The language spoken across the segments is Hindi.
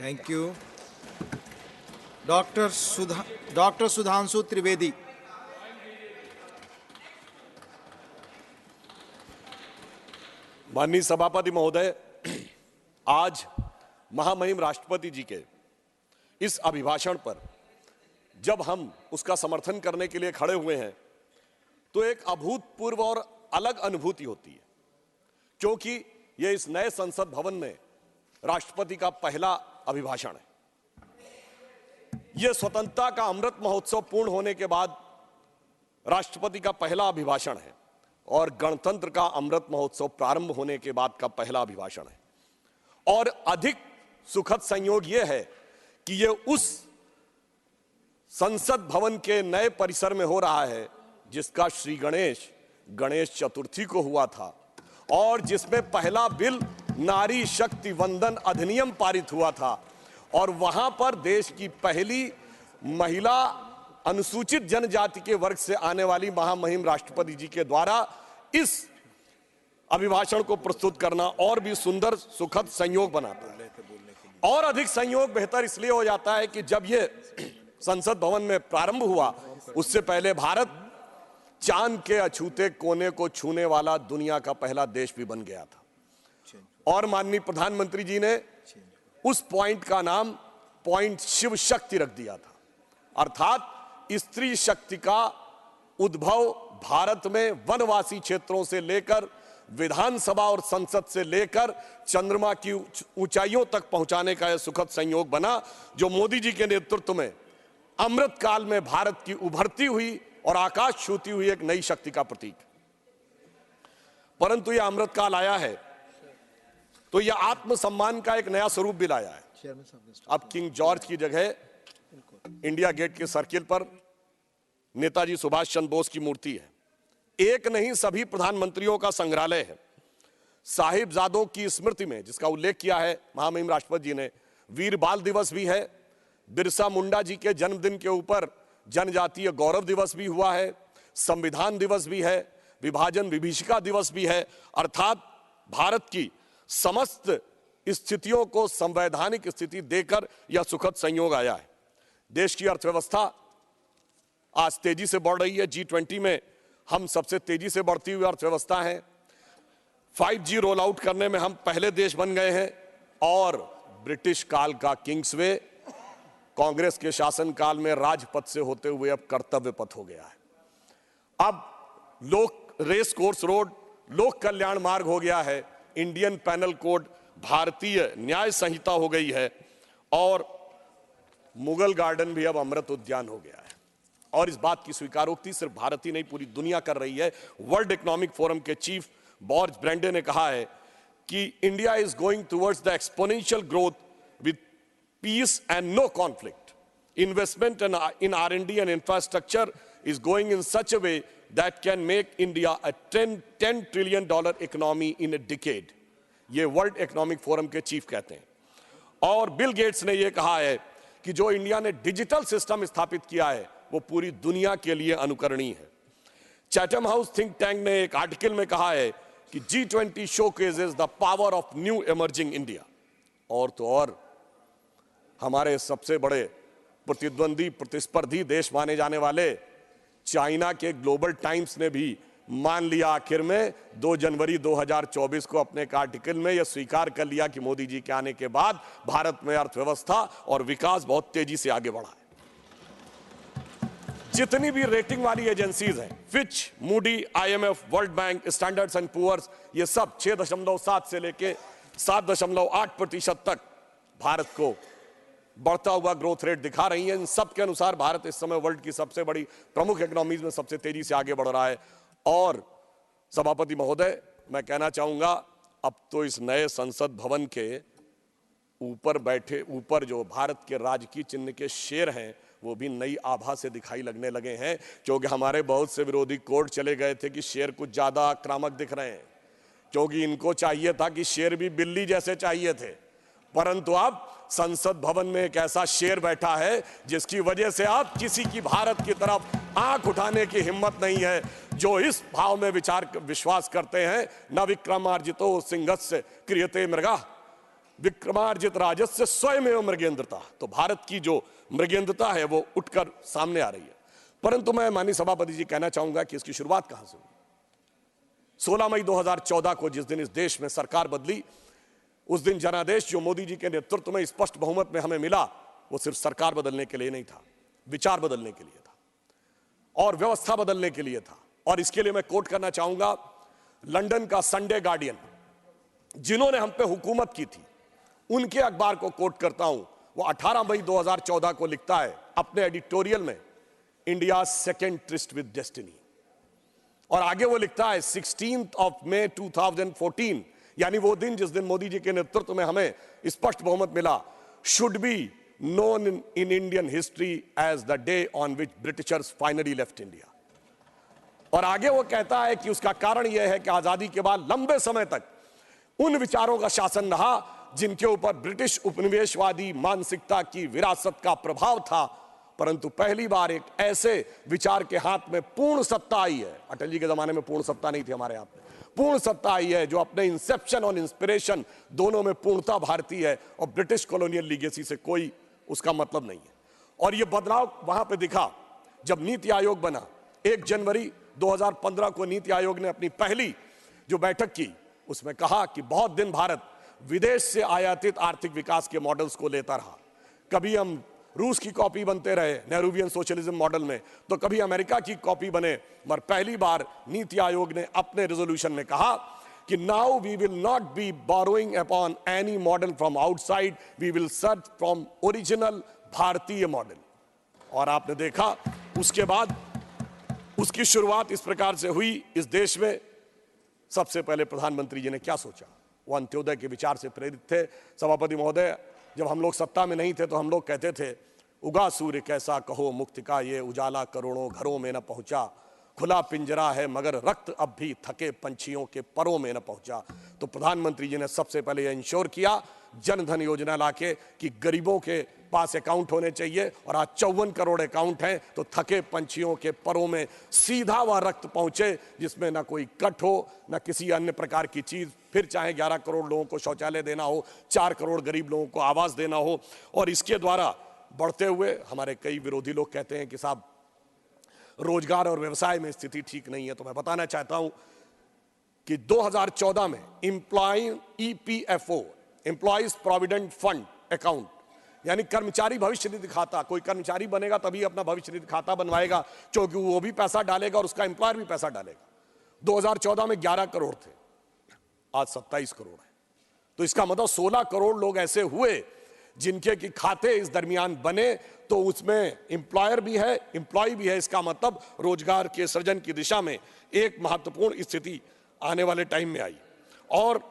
Thank you. Doctor Sudhanshu Trivedi. माननीय सभापति महोदय, आज महामहिम राष्ट्रपति जी के इस अभिभाषण पर जब हम उसका समर्थन करने के लिए खड़े हुए हैं तो एक अभूतपूर्व और अलग अनुभूति होती है, क्योंकि यह इस नए संसद भवन में राष्ट्रपति का पहला अभिभाषण है। यह स्वतंत्रता का अमृत महोत्सव पूर्ण होने के बाद राष्ट्रपति का पहला अभिभाषण है और गणतंत्र का अमृत महोत्सव प्रारंभ होने के बाद का पहला अभिभाषण है। और अधिक सुखद संयोग यह है कि यह उस संसद भवन के नए परिसर में हो रहा है जिसका श्री गणेश चतुर्थी को हुआ था और जिसमें पहला बिल नारी शक्ति वंदन अधिनियम पारित हुआ था। और वहां पर देश की पहली महिला अनुसूचित जनजाति के वर्ग से आने वाली महामहिम राष्ट्रपति जी के द्वारा इस अभिभाषण को प्रस्तुत करना और भी सुंदर सुखद संयोग बनाता है। और अधिक संयोग बेहतर इसलिए हो जाता है कि जब यह संसद भवन में प्रारंभ हुआ उससे पहले भारत चांद के अछूते कोने को छूने वाला दुनिया का पहला देश भी बन गया था। और माननीय प्रधानमंत्री जी ने उस पॉइंट का नाम पॉइंट शिव शक्ति रख दिया था, अर्थात स्त्री शक्ति का उद्भव भारत में वनवासी क्षेत्रों से लेकर विधानसभा और संसद से लेकर चंद्रमा की ऊंचाइयों तक पहुंचाने का यह सुखद संयोग बना, जो मोदी जी के नेतृत्व में अमृत काल में भारत की उभरती हुई और आकाश छूती हुई एक नई शक्ति का प्रतीक। परंतु यह अमृत काल आया है तो यह आत्मसम्मान का एक नया स्वरूप भी लाया है। अब किंग जॉर्ज की जगह इंडिया गेट के सर्किल पर नेताजी सुभाष चंद्र बोस की मूर्ति है। एक नहीं, सभी प्रधानमंत्रियों का संग्रहालय है। साहिबजादों की स्मृति में, जिसका उल्लेख किया है महामहिम राष्ट्रपति जी ने, वीर बाल दिवस भी है। बिरसा मुंडा जी के जन्मदिन के ऊपर जनजातीय गौरव दिवस भी हुआ है, संविधान दिवस भी है, विभाजन विभीषिका दिवस भी है। अर्थात भारत की समस्त स्थितियों को संवैधानिक स्थिति देकर यह सुखद संयोग आया है। देश की अर्थव्यवस्था आज तेजी से बढ़ रही है। G20 में हम सबसे तेजी से बढ़ती हुई अर्थव्यवस्था है। 5G रोल आउट करने में हम पहले देश बन गए हैं और ब्रिटिश काल का किंग्सवे कांग्रेस के शासनकाल में राजपथ से होते हुए अब कर्तव्य पथ हो गया है। अब लोक रेस कोर्स रोड लोक कल्याण मार्ग हो गया है। इंडियन पैनल कोड भारतीय न्याय संहिता हो गई है और मुगल गार्डन भी अब अमृत उद्यान हो गया है। और इस बात की स्वीकारोक्ति सिर्फ भारत ही नहीं, पूरी दुनिया कर रही है। वर्ल्ड इकोनॉमिक फोरम के चीफ बॉर्ज ब्रेंडे ने कहा है कि India is going towards the exponential growth with peace and no conflict. Investment in R&D and infrastructure is going in such a way that can make India a $10 trillion economy in a decade. ये वर्ल्ड इकोनॉमिक फोरम के चीफ कहते हैं। और बिल गेट्स ने यह कहा है कि जो इंडिया ने डिजिटल सिस्टम स्थापित किया है वो पूरी दुनिया के लिए अनुकरणीय है। चैथम हाउस थिंक टैंक ने एक आर्टिकल में कहा है कि G20 showcases the power of new emerging India। और तो और हमारे सबसे बड़े प्रतिस्पर्धी देश माने जाने वाले चाइना के ग्लोबल टाइम्स ने भी मान लिया आखिर में 2 जनवरी 2024 को अपने एक आर्टिकल में यह स्वीकार कर लिया कि मोदी जी के आने के बाद भारत में अर्थव्यवस्था और विकास बहुत तेजी से आगे बढ़ा है। जितनी भी रेटिंग वाली एजेंसीज हैं, Fitch, Moody, IMF, World Bank, Standards and Poor's, ये सब 6.7 से लेके 7.8% तक भारत को बढ़ता हुआ ग्रोथ रेट दिखा रही है। इन सब के अनुसार भारत इस समय वर्ल्ड की सबसे बड़ी प्रमुख इकोनॉमीज में सबसे तेजी से आगे बढ़ रहा है। और सभापति महोदय, मैं कहना चाहूंगा, अब तो इस नए संसद भवन के ऊपर जो भारत के राजकीय चिन्ह के शेर हैं वो भी नई आभा से दिखाई लगने लगे हैं, क्योंकि हमारे बहुत से विरोधी कोर्ट चले गए थे कि शेर कुछ ज्यादा आक्रामक दिख रहे हैं, क्योंकि इनको चाहिए था कि शेर भी बिल्ली जैसे चाहिए थे। परंतु अब संसद भवन में एक ऐसा शेर बैठा है जिसकी वजह से अब किसी की भारत की तरफ आंख उठाने की हिम्मत नहीं है। जो इस भाव में विश्वास करते हैं, न विक्रमार्जितो सिंहस्य क्रियते मृगः, विक्रमार्जित राजस्य स्वयमेव मृगेंद्रता। तो भारत की जो मृगेंद्रता है वो उठकर सामने आ रही है। परंतु मैं माननीय सभापति जी कहना चाहूंगा कि इसकी शुरुआत कहां से हुई। 16 मई 2014 को जिस दिन इस देश में सरकार बदली, उस दिन जनादेश जो मोदी जी के नेतृत्व में स्पष्ट बहुमत में हमें मिला, वो सिर्फ सरकार बदलने के लिए नहीं था, विचार बदलने के लिए था और व्यवस्था बदलने के लिए था। और इसके लिए मैं कोट करना चाहूंगा लंदन का संडे गार्डियन, जिन्होंने हम पे हुकूमत की थी, उनके अखबार को कोट करता हूं। वो 18 मई 2014 को लिखता है अपने एडिटोरियल में, India second tourist with destiny. और आगे वो लिखता है 16 मई 2014, यानी वो दिन जिस दिन मोदी जी के नेतृत्व में हमें स्पष्ट बहुमत मिला, should be known in Indian history as the day on which Britishers finally left India. और आगे वो कहता है कि उसका कारण यह है कि आजादी के बाद लंबे समय तक उन विचारों का शासन रहा जिनके ऊपर ब्रिटिश उपनिवेशवादी मानसिकता की विरासत का प्रभाव था, परंतु पहली बार एक ऐसे विचार के हाथ में पूर्ण सत्ता आई है। अटल जी के जमाने में पूर्ण सत्ता नहीं थी, हमारे हाथ में पूर्ण सत्ता आई है, जो अपने इंसेप्शन और इंस्पिरेशन दोनों में पूर्णता भारतीय है और ब्रिटिश कॉलोनियल लीगेसी से कोई उसका मतलब नहीं है। और यह बदलाव वहां पे दिखा जब नीति आयोग बना। 1 जनवरी 2015 को नीति आयोग ने अपनी पहली जो बैठक की, उसमें कहा कि बहुत दिन भारत विदेश से आयातित आर्थिक विकास के मॉडल्स को लेता रहा। कभी हम रूस की कॉपी बनते रहे नेहरूवियन सोशलिज्म मॉडल में, तो कभी अमेरिका की कॉपी बने, मगर पहली बार नीति आयोग ने अपने रेजोल्यूशन में कहा कि now we will not be borrowing upon any model from outside, we will search from original भारतीय मॉडल। और आपने देखा उसके बाद उसकी शुरुआत इस प्रकार से हुई। इस देश में सबसे पहले प्रधानमंत्री जी ने क्या सोचा, वो अंत्योदय के विचार से प्रेरित थे। सभापति महोदय, जब हम लोग सत्ता में नहीं थे तो हम लोग कहते थे, उगा सूर्य कैसा कहो मुक्ति का ये उजाला करोड़ों घरों में न पहुंचा, खुला पिंजरा है मगर रक्त अब भी थके पंछियों के परों में न पहुंचा। तो प्रधानमंत्री जी ने सबसे पहले यह इंश्योर किया जन धन योजना लाके कि गरीबों के पास अकाउंट होने चाहिए, और आज 54 करोड़ अकाउंट हैं, तो थके पंछियों के परों में सीधा वह रक्त पहुंचे जिसमें ना कोई कट हो ना किसी अन्य प्रकार की चीज। फिर चाहे 11 करोड़ लोगों को शौचालय देना हो, 4 करोड़ गरीब लोगों को आवास देना हो। और इसके द्वारा बढ़ते हुए हमारे कई विरोधी लोग कहते हैं कि साहब रोजगार और व्यवसाय में स्थिति ठीक नहीं है, तो मैं बताना चाहता हूं कि 2014 में employ EPFO employees provident fund account, यानी कर्मचारी भविष्य निधि खाता, कोई कर्मचारी बनेगा तभी अपना भविष्य निधि खाता बनवाएगा, क्योंकि वो भी पैसा डालेगा और उसका एम्प्लॉयर भी पैसा डालेगा। 2014 में 11 करोड़ थे, आज 27 करोड़ है। तो इसका मतलब 16 करोड़ लोग ऐसे हुए जिनके की खाते इस दरमियान बने, तो उसमें एम्प्लॉयर भी है, एम्प्लॉय भी है। इसका मतलब रोजगार के सृजन की दिशा में एक महत्वपूर्ण स्थिति आने वाले टाइम में आई। और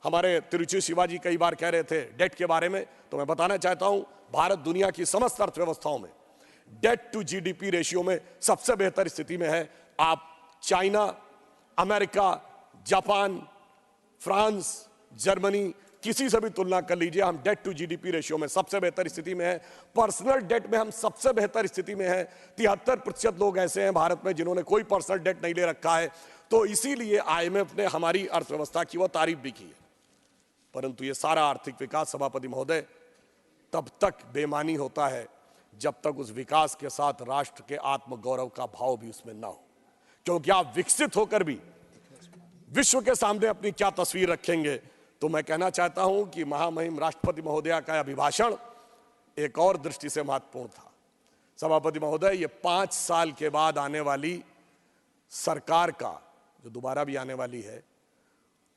हमारे तिरुचि शिवाजी कई बार कह रहे थे डेट के बारे में, तो मैं बताना चाहता हूं भारत दुनिया की समस्त अर्थव्यवस्थाओं में डेट टू GDP रेशियो में सबसे बेहतर स्थिति में है। आप China, America, Japan, France, Germany, किसी से भी तुलना कर लीजिए, हम डेट टू GDP रेशियो में सबसे बेहतर स्थिति में है। पर्सनल डेट में हम सबसे बेहतर स्थिति में है। 73% लोग ऐसे हैं भारत में जिन्होंने कोई पर्सनल डेट नहीं ले रखा है। तो इसीलिए IMF ने हमारी अर्थव्यवस्था की वो तारीफ भी की है। परंतु ये सारा आर्थिक विकास सभापति महोदय तब तक बेमानी होता है जब तक उस विकास के साथ राष्ट्र के आत्मगौरव का भाव भी उसमें ना हो। क्योंकि आप विकसित होकर भी विश्व के सामने अपनी क्या तस्वीर रखेंगे। तो मैं कहना चाहता हूं कि महामहिम राष्ट्रपति महोदया का अभिभाषण एक और दृष्टि से महत्वपूर्ण था। सभापति महोदय, ये 5 साल के बाद आने वाली सरकार का, जो दोबारा भी आने वाली है,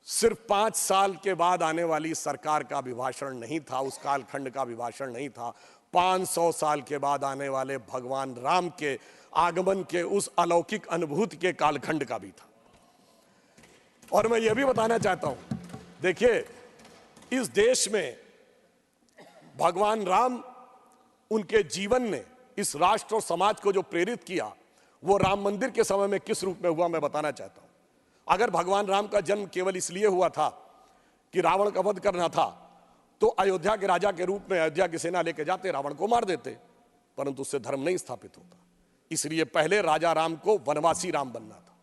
सिर्फ 5 साल के बाद आने वाली सरकार का अभिभाषण नहीं था, उस कालखंड का अभिभाषण नहीं था, 500 साल के बाद आने वाले भगवान राम के आगमन के उस अलौकिक अनुभूति के कालखंड का भी था। और मैं यह भी बताना चाहता हूं, देखिए इस देश में भगवान राम, उनके जीवन ने इस राष्ट्र और समाज को जो प्रेरित किया, वो राम मंदिर के समय में किस रूप में हुआ मैं बताना चाहता हूं। अगर भगवान राम का जन्म केवल इसलिए हुआ था कि रावण का वध करना था, तो अयोध्या के राजा के रूप में अयोध्या की सेना लेके जाते, रावण को मार देते, परंतु उससे धर्म नहीं स्थापित होता। इसलिए पहले राजा राम को वनवासी राम बनना था,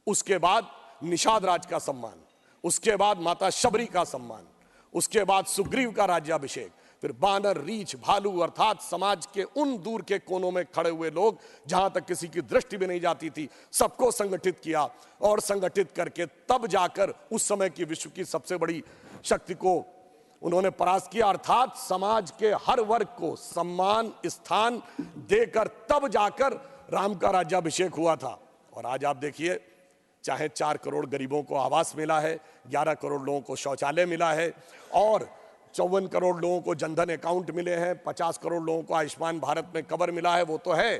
उसके बाद निषाद राज का सम्मान, उसके बाद माता शबरी का सम्मान, उसके बाद सुग्रीव का राज्याभिषेक, फिर बानर, रीछ, भालू अर्थात समाज के उन दूर के कोनों में खड़े हुए लोग जहां तक किसी की दृष्टि भी नहीं जाती थी, सबको संगठित किया और संगठित करके तब जाकर उस समय की विश्व की सबसे बड़ी शक्ति को उन्होंने परास्त किया। अर्थात समाज के हर वर्ग को सम्मान स्थान देकर तब जाकर राम का राज्याभिषेक हुआ था। और आज आप देखिए, चाहे 4 करोड़ गरीबों को आवास मिला है, 11 करोड़ लोगों को शौचालय मिला है और 54 करोड़ लोगों को जनधन अकाउंट मिले हैं, 50 करोड़ लोगों को आयुष्मान भारत में कवर मिला है, वो तो है,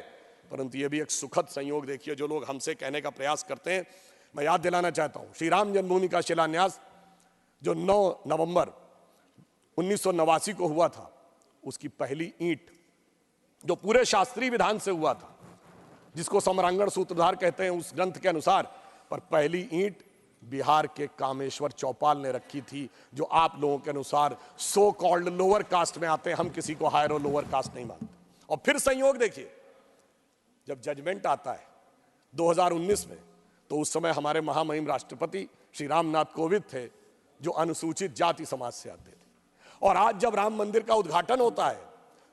परंतु ये भी एक सुखद संयोग देखिए जो लोग हमसे कहने का प्रयास करते हैं। मैं याद दिलाना चाहता हूं, श्री राम जन्मभूमि का शिलान्यास जो 9 नवंबर 1989 को हुआ था, उसकी पहली ईंट जो पूरे शास्त्रीय विधान से हुआ था, जिसको सम्रांगण सूत्रधार कहते हैं उस ग्रंथ के अनुसार, पर पहली ईंट बिहार के कामेश्वर चौपाल ने रखी थी, जो आप लोगों के अनुसार सो कॉल्ड लोअर कास्ट में आते हैं। हम किसी को हायर और लोअर कास्ट नहीं मानते। और फिर संयोग देखिए, जब जजमेंट आता है 2019 में, तो उस समय हमारे महामहिम राष्ट्रपति श्री रामनाथ कोविंद थे, जो अनुसूचित जाति समाज से आते थे। और आज जब राम मंदिर का उद्घाटन होता है,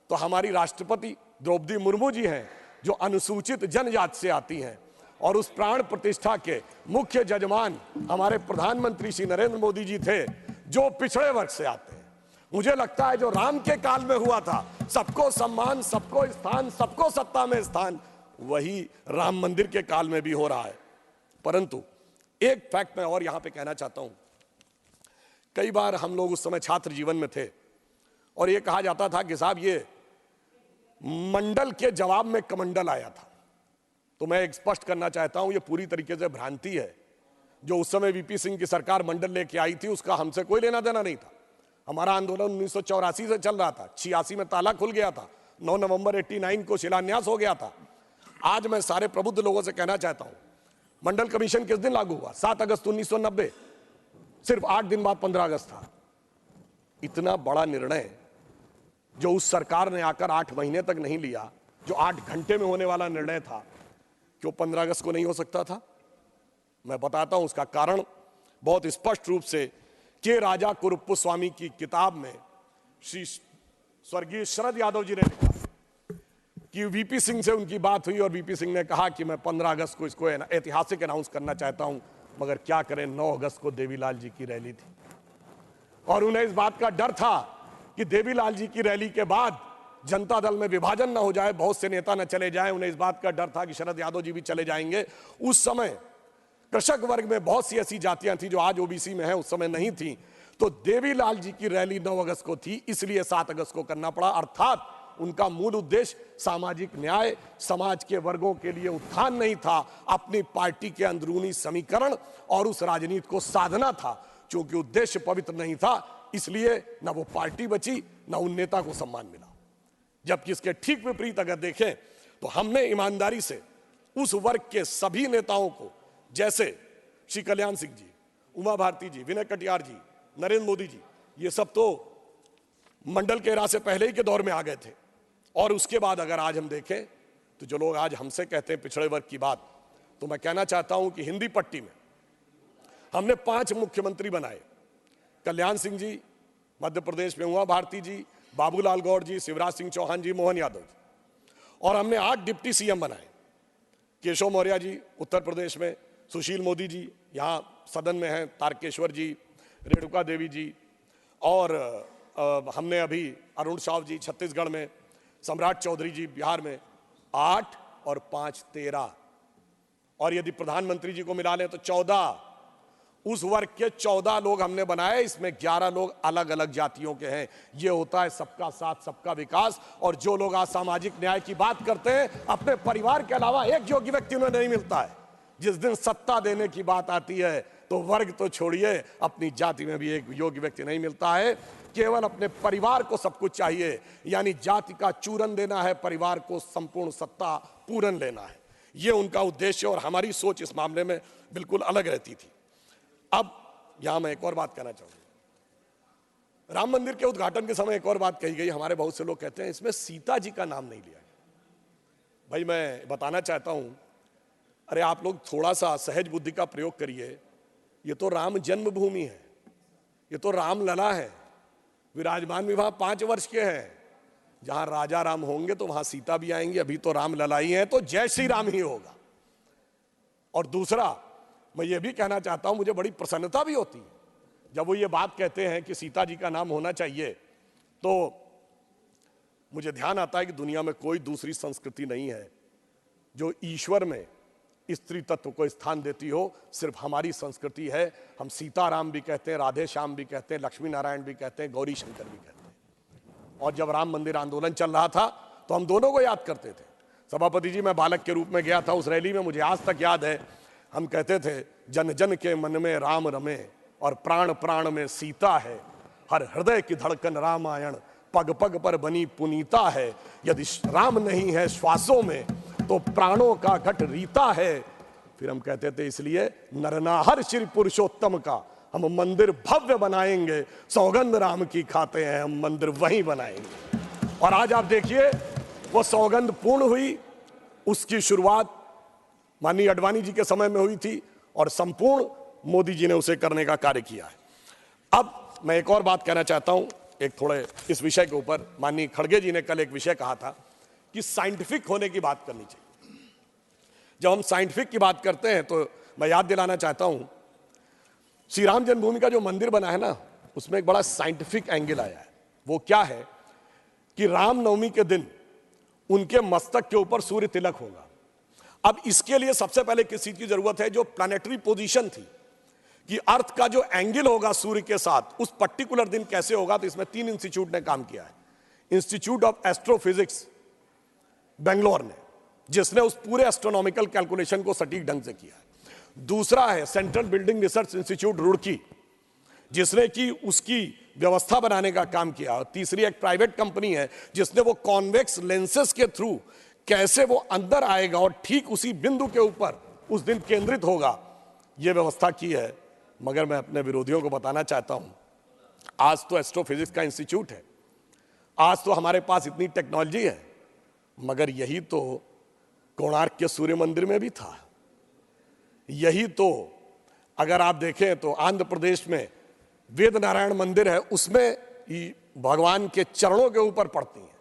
तो हमारी राष्ट्रपति द्रौपदी मुर्मू जी हैं, जो अनुसूचित जनजाति से आती हैं। और उस प्राण प्रतिष्ठा के मुख्य जजमान हमारे प्रधानमंत्री श्री नरेंद्र मोदी जी थे, जो पिछड़े वर्ग से आते हैं। मुझे लगता है जो राम के काल में हुआ था, सबको सम्मान, सबको स्थान, सबको सत्ता में स्थान, वही राम मंदिर के काल में भी हो रहा है। परंतु एक फैक्ट मैं और यहां पे कहना चाहता हूं, कई बार हम लोग उस समय छात्र जीवन में थे और ये कहा जाता था कि साहब ये मंडल के जवाब में कमंडल आया था। तो मैं एक स्पष्ट करना चाहता हूं, ये पूरी तरीके से भ्रांति है। जो उस समय वीपी सिंह की सरकार मंडल लेके आई थी, उसका हमसे कोई लेना देना नहीं था। हमारा आंदोलन 1984 से चल रहा था, 86 में ताला खुल गया था, 9 नवंबर 89 को शिलान्यास हो गया था। आज मैं सारे प्रबुद्ध लोगों से कहना चाहता हूं, मंडल कमीशन किस दिन लागू हुआ? 7 अगस्त 1990, सिर्फ 8 दिन बाद 15 अगस्त था। इतना बड़ा निर्णय जो उस सरकार ने आकर 8 महीने तक नहीं लिया, जो 8 घंटे में होने वाला निर्णय था, क्यों 15 अगस्त को नहीं हो सकता था? मैं बताता हूं उसका कारण बहुत स्पष्ट रूप से। के राजा कुरुप्पु स्वामी की किताब में श्री स्वर्गीय शरद यादव जी ने लिखा कि वीपी सिंह से उनकी बात हुई और वीपी सिंह ने कहा कि मैं 15 अगस्त को इसको ऐतिहासिक अनाउंस करना चाहता हूं, मगर क्या करें, 9 अगस्त को देवीलाल जी की रैली थी और उन्हें इस बात का डर था कि देवीलाल जी की रैली के बाद जनता दल में विभाजन ना हो जाए, बहुत से नेता न चले जाएं। उन्हें इस बात का डर था कि शरद यादव जी भी चले जाएंगे। उस समय कृषक वर्ग में बहुत सी ऐसी जातियां थी जो आज ओबीसी में हैं, उस समय नहीं थी। तो देवीलाल जी की रैली 9 अगस्त को थी, इसलिए 7 अगस्त को करना पड़ा। अर्थात उनका मूल उद्देश्य सामाजिक न्याय, समाज के वर्गों के लिए उत्थान नहीं था, अपनी पार्टी के अंदरूनी समीकरण और उस राजनीति को साधना था। क्योंकि उद्देश्य पवित्र नहीं था, इसलिए न वो पार्टी बची, न उन नेता को सम्मान मिला। जबकि इसके ठीक विपरीत अगर देखें तो हमने ईमानदारी से उस वर्ग के सभी नेताओं को, जैसे श्री कल्याण सिंह जी, उमा भारती जी, विनय कटियार जी, नरेंद्र मोदी जी, ये सब तो मंडल के राज से पहले ही के दौर में आ गए थे। और उसके बाद अगर आज हम देखें तो जो लोग आज हमसे कहते हैं पिछड़े वर्ग की बात, तो मैं कहना चाहता हूं कि हिंदी पट्टी में हमने 5 मुख्यमंत्री बनाए। कल्याण सिंह जी मध्य प्रदेश में, उमा भारती जी, बाबूलाल गौड़ जी, शिवराज सिंह चौहान जी, मोहन यादव जी, और हमने 8 डिप्टी सीएम बनाए। केशव मौर्य जी उत्तर प्रदेश में, सुशील मोदी जी यहाँ सदन में हैं, तारकेश्वर जी, रेणुका देवी जी, और हमने अभी अरुण साव जी छत्तीसगढ़ में, सम्राट चौधरी जी बिहार में। 8 और 5 13, और यदि प्रधानमंत्री जी को मिला लें तो 14। उस वर्ग के 14 लोग हमने बनाए, इसमें 11 लोग अलग अलग जातियों के हैं। ये होता है सबका साथ सबका विकास। और जो लोग आज सामाजिक न्याय की बात करते हैं, अपने परिवार के अलावा एक योग्य व्यक्ति उन्हें नहीं मिलता है। जिस दिन सत्ता देने की बात आती है तो वर्ग तो छोड़िए, अपनी जाति में भी एक योग्य व्यक्ति नहीं मिलता है। केवल अपने परिवार को सब कुछ चाहिए, यानी जाति का चूरन देना है, परिवार को संपूर्ण सत्ता पूरन लेना है। ये उनका उद्देश्य, और हमारी सोच इस मामले में बिल्कुल अलग रहती थी। अब यहां मैं एक और बात कहना चाहूंगा। राम मंदिर के उद्घाटन के समय एक और बात कही गई। हमारे बहुत से लोग कहते हैं इसमें सीता जी का नाम नहीं लिया गया। भाई मैं बताना चाहता हूं, अरे आप लोग थोड़ा सा सहज बुद्धि का प्रयोग करिए। ये तो राम जन्मभूमि है, ये तो रामलला है, विराजमान भी वहां 5 वर्ष के हैं। जहां राजा राम होंगे तो वहां सीता भी आएंगी। अभी तो राम ललाई हैं तो जय श्री राम ही होगा। और दूसरा, मैं ये भी कहना चाहता हूं, मुझे बड़ी प्रसन्नता भी होती है जब वो ये बात कहते हैं कि सीता जी का नाम होना चाहिए, तो मुझे ध्यान आता है कि दुनिया में कोई दूसरी संस्कृति नहीं है जो ईश्वर में स्त्री तत्व को स्थान देती हो, सिर्फ हमारी संस्कृति है। हम सीताराम भी कहते हैं, राधे श्याम भी कहते हैं, लक्ष्मी नारायण भी कहते हैं, गौरी शंकर भी कहते हैं। और जब राम मंदिर आंदोलन चल रहा था तो हम दोनों को याद करते थे। सभापति जी, मैं बालक के रूप में गया था उस रैली में, मुझे आज तक याद है। हम कहते थे, जन जन के मन में राम रमे और प्राण प्राण में सीता है, हर हृदय की धड़कन रामायण, पग पग पर बनी पुनीता है, यदि राम नहीं है श्वासों में तो प्राणों का घट रीता है। फिर हम कहते थे, इसलिए नरनाहर श्री पुरुषोत्तम का हम मंदिर भव्य बनाएंगे, सौगंध राम की खाते हैं हम मंदिर वहीं बनाएंगे। और आज आप देखिए वो सौगंध पूर्ण हुई। उसकी शुरुआत माननीय अडवाणी जी के समय में हुई थी और संपूर्ण मोदी जी ने उसे करने का कार्य किया है। अब मैं एक और बात कहना चाहता हूं, एक थोड़े इस विषय के ऊपर। माननीय खड़गे जी ने कल एक विषय कहा था कि साइंटिफिक होने की बात करनी चाहिए। जब हम साइंटिफिक की बात करते हैं तो मैं याद दिलाना चाहता हूं, श्री राम जन्मभूमि का जो मंदिर बना है ना, उसमें एक बड़ा साइंटिफिक एंगल आया है। वो क्या है कि रामनवमी के दिन उनके मस्तक के ऊपर सूर्य तिलक होगा। अब इसके लिए सबसे पहले किस चीज की जरूरत है, जो प्लैनेटरी पोजीशन थी कि अर्थ का जो एंगल होगा सूर्य के साथ उस पर्टिकुलर दिन कैसे होगा, तो इसमें 3 इंस्टीट्यूट ने काम किया है। इंस्टीट्यूट ऑफ एस्ट्रोफिजिक्स बेंगलोर ने, जिसने उस पूरे एस्ट्रोनॉमिकल कैलकुलेशन को सटीक ढंग से किया है। दूसरा है central building research institute Roorkee, जिसने कि उसकी व्यवस्था बनाने का काम किया। और तीसरी एक प्राइवेट कंपनी है जिसने वो कॉन्वेक्स लेंसेस के थ्रू कैसे वो अंदर आएगा और ठीक उसी बिंदु के ऊपर उस दिन केंद्रित होगा, ये व्यवस्था की है। मगर मैं अपने विरोधियों को बताना चाहता हूं, आज तो एस्ट्रोफिजिक्स का इंस्टीट्यूट है, आज तो हमारे पास इतनी टेक्नोलॉजी है, मगर यही तो कोणार्क के सूर्य मंदिर में भी था। यही तो अगर आप देखें तो आंध्र प्रदेश में वेद नारायण मंदिर है, उसमें भगवान के चरणों के ऊपर पड़ती हैं।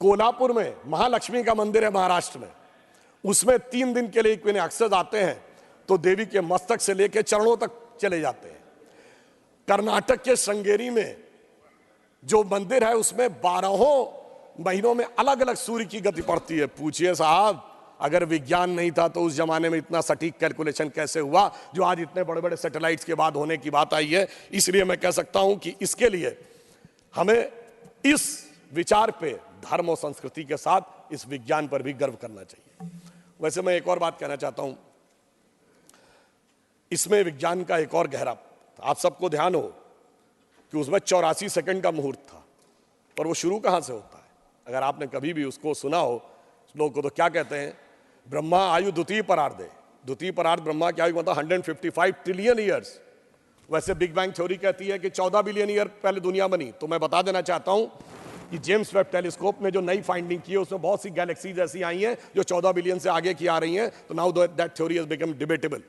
कोल्हापुर में महालक्ष्मी का मंदिर है महाराष्ट्र में, उसमें 3 दिन के लिए इक्विनॉक्सेस आते हैं तो देवी के मस्तक से लेकर चरणों तक चले जाते हैं। कर्नाटक के श्रृंगेरी में जो मंदिर है उसमें 12 महीनों में अलग अलग सूर्य की गति पड़ती है। पूछिए साहब, अगर विज्ञान नहीं था तो उस जमाने में इतना सटीक कैलकुलेशन कैसे हुआ जो आज इतने बड़े बड़े सैटेलाइट्स के बाद होने की बात आई है। इसलिए मैं कह सकता हूं कि इसके लिए हमें इस विचार पे धर्म और संस्कृति के साथ इस विज्ञान पर भी गर्व करना चाहिए। वैसे मैं एक और बात कहना चाहता हूं, इसमें विज्ञान का एक और गहरा, आप सबको ध्यान हो कि उसमें 84 सेकंड का मुहूर्त था, पर वो शुरू कहां से होता है? अगर आपने कभी भी उसको सुना हो, लोग को तो क्या कहते हैं, ब्रह्मा आयु द्वितीय परार्धे, द्वितीय परार्ध ब्रह्मा की आयु मतलब 155 ट्रिलियन ईयर्स। वैसे बिग बैंग थ्योरी कहती है कि 14 बिलियन ईयर पहले दुनिया बनी। तो मैं बता देना चाहता हूं कि जेम्स वेब टेलीस्कोप ने जो नई फाइंडिंग की है उसमें बहुत सी गैलेक्सीज ऐसी आई हैं जो 14 बिलियन से आगे की आ रही हैं। तो now that theory has become debatable.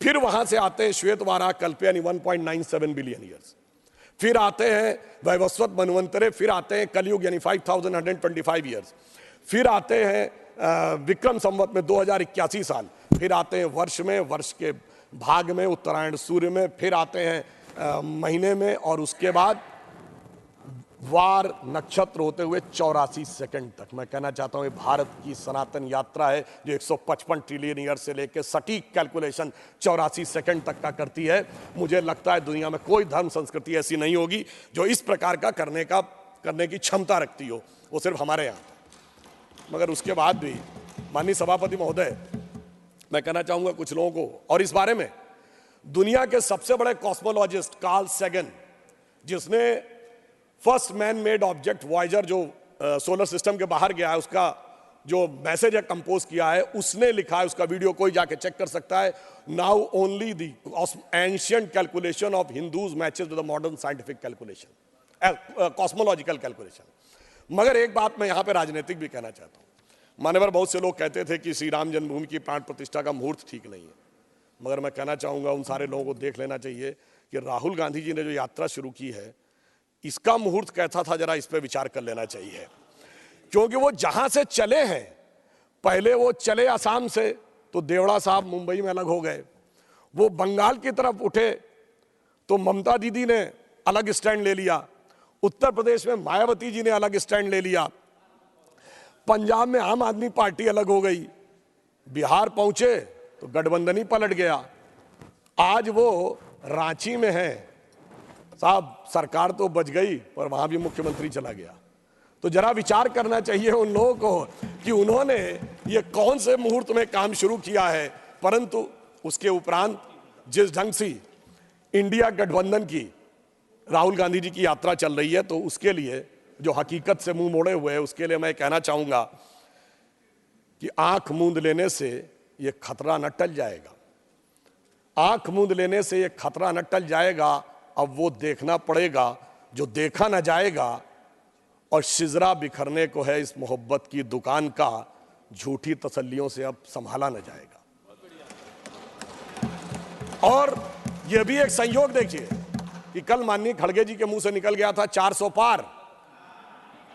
फिर वहां से आते हैं श्वेतवारा कल्प यानी 1.97 बिलियन ईयर्स, फिर आते हैं वैवस्वत मनवंतरे, फिर आते हैं कलयुग यानी 5125 ईयर्स, फिर आते हैं विक्रम संवत में 2081 साल, फिर आते हैं वर्ष में, वर्ष के भाग में, उत्तरायण सूर्य में, फिर आते हैं महीने में, और उसके बाद वार नक्षत्र होते हुए 84 सेकंड तक। मैं कहना चाहता हूं ये भारत की सनातन यात्रा है जो 155 ट्रिलियन ईयर से लेकर सटीक कैलकुलेशन 84 सेकंड तक का करती है। मुझे लगता है दुनिया में कोई धर्म संस्कृति ऐसी नहीं होगी जो इस प्रकार का करने की क्षमता रखती हो, वो सिर्फ हमारे यहाँ। मगर उसके बाद भी माननीय सभापति महोदय, मैं कहना चाहूंगा कुछ लोगों को, और इस बारे में दुनिया के सबसे बड़े कॉस्मोलॉजिस्ट कार्ल सैगन, जिसने first man made object Voyager जो सोलर सिस्टम के बाहर गया है उसका जो मैसेज है कंपोज किया है, उसने लिखा है, उसका वीडियो कोई जाके चेक कर सकता है, now only the ancient calculation of Hindus matches with the modern scientific calculation, cosmological calculation. मगर एक बात मैं यहां पे राजनीतिक भी कहना चाहता हूं। मान्यवर बहुत से लोग कहते थे कि श्री राम जन्मभूमि की प्राण प्रतिष्ठा का मुहूर्त ठीक नहीं है, मगर मैं कहना चाहूंगा उन सारे लोगों को देख लेना चाहिए कि राहुल गांधी जी ने जो यात्रा शुरू की है, इसका मुहूर्त कैसा था, जरा इस पे विचार कर लेना चाहिए। क्योंकि वो जहां से चले हैं, पहले वो चले असम से तो देवड़ा साहब मुंबई में अलग हो गए, वो बंगाल की तरफ उठे तो ममता दीदी ने अलग स्टैंड ले लिया, उत्तर प्रदेश में मायावती जी ने अलग स्टैंड ले लिया, पंजाब में आम आदमी पार्टी अलग हो गई, बिहार पहुंचे तो गठबंधन ही पलट गया। आज वो रांची में है, साहब सरकार तो बच गई पर वहां भी मुख्यमंत्री चला गया। तो जरा विचार करना चाहिए उन लोगों को कि उन्होंने ये कौन से मुहूर्त में काम शुरू किया है। परंतु उसके उपरांत जिस ढंग से इंडिया गठबंधन की राहुल गांधी जी की यात्रा चल रही है, तो उसके लिए जो हकीकत से मुंह मोड़े हुए हैं, उसके लिए मैं कहना चाहूंगा कि आंख मूंद लेने से ये खतरा न टल जाएगा, आंख मूंद लेने से ये खतरा न टल जाएगा। अब वो देखना पड़ेगा जो देखा न जाएगा, और शिजरा बिखरने को है इस मोहब्बत की दुकान का, झूठी तसल्लियों से अब संभाला न जाएगा। और यह भी एक संयोग देखिए कि कल माननीय खड़गे जी के मुंह से निकल गया था 400 पार,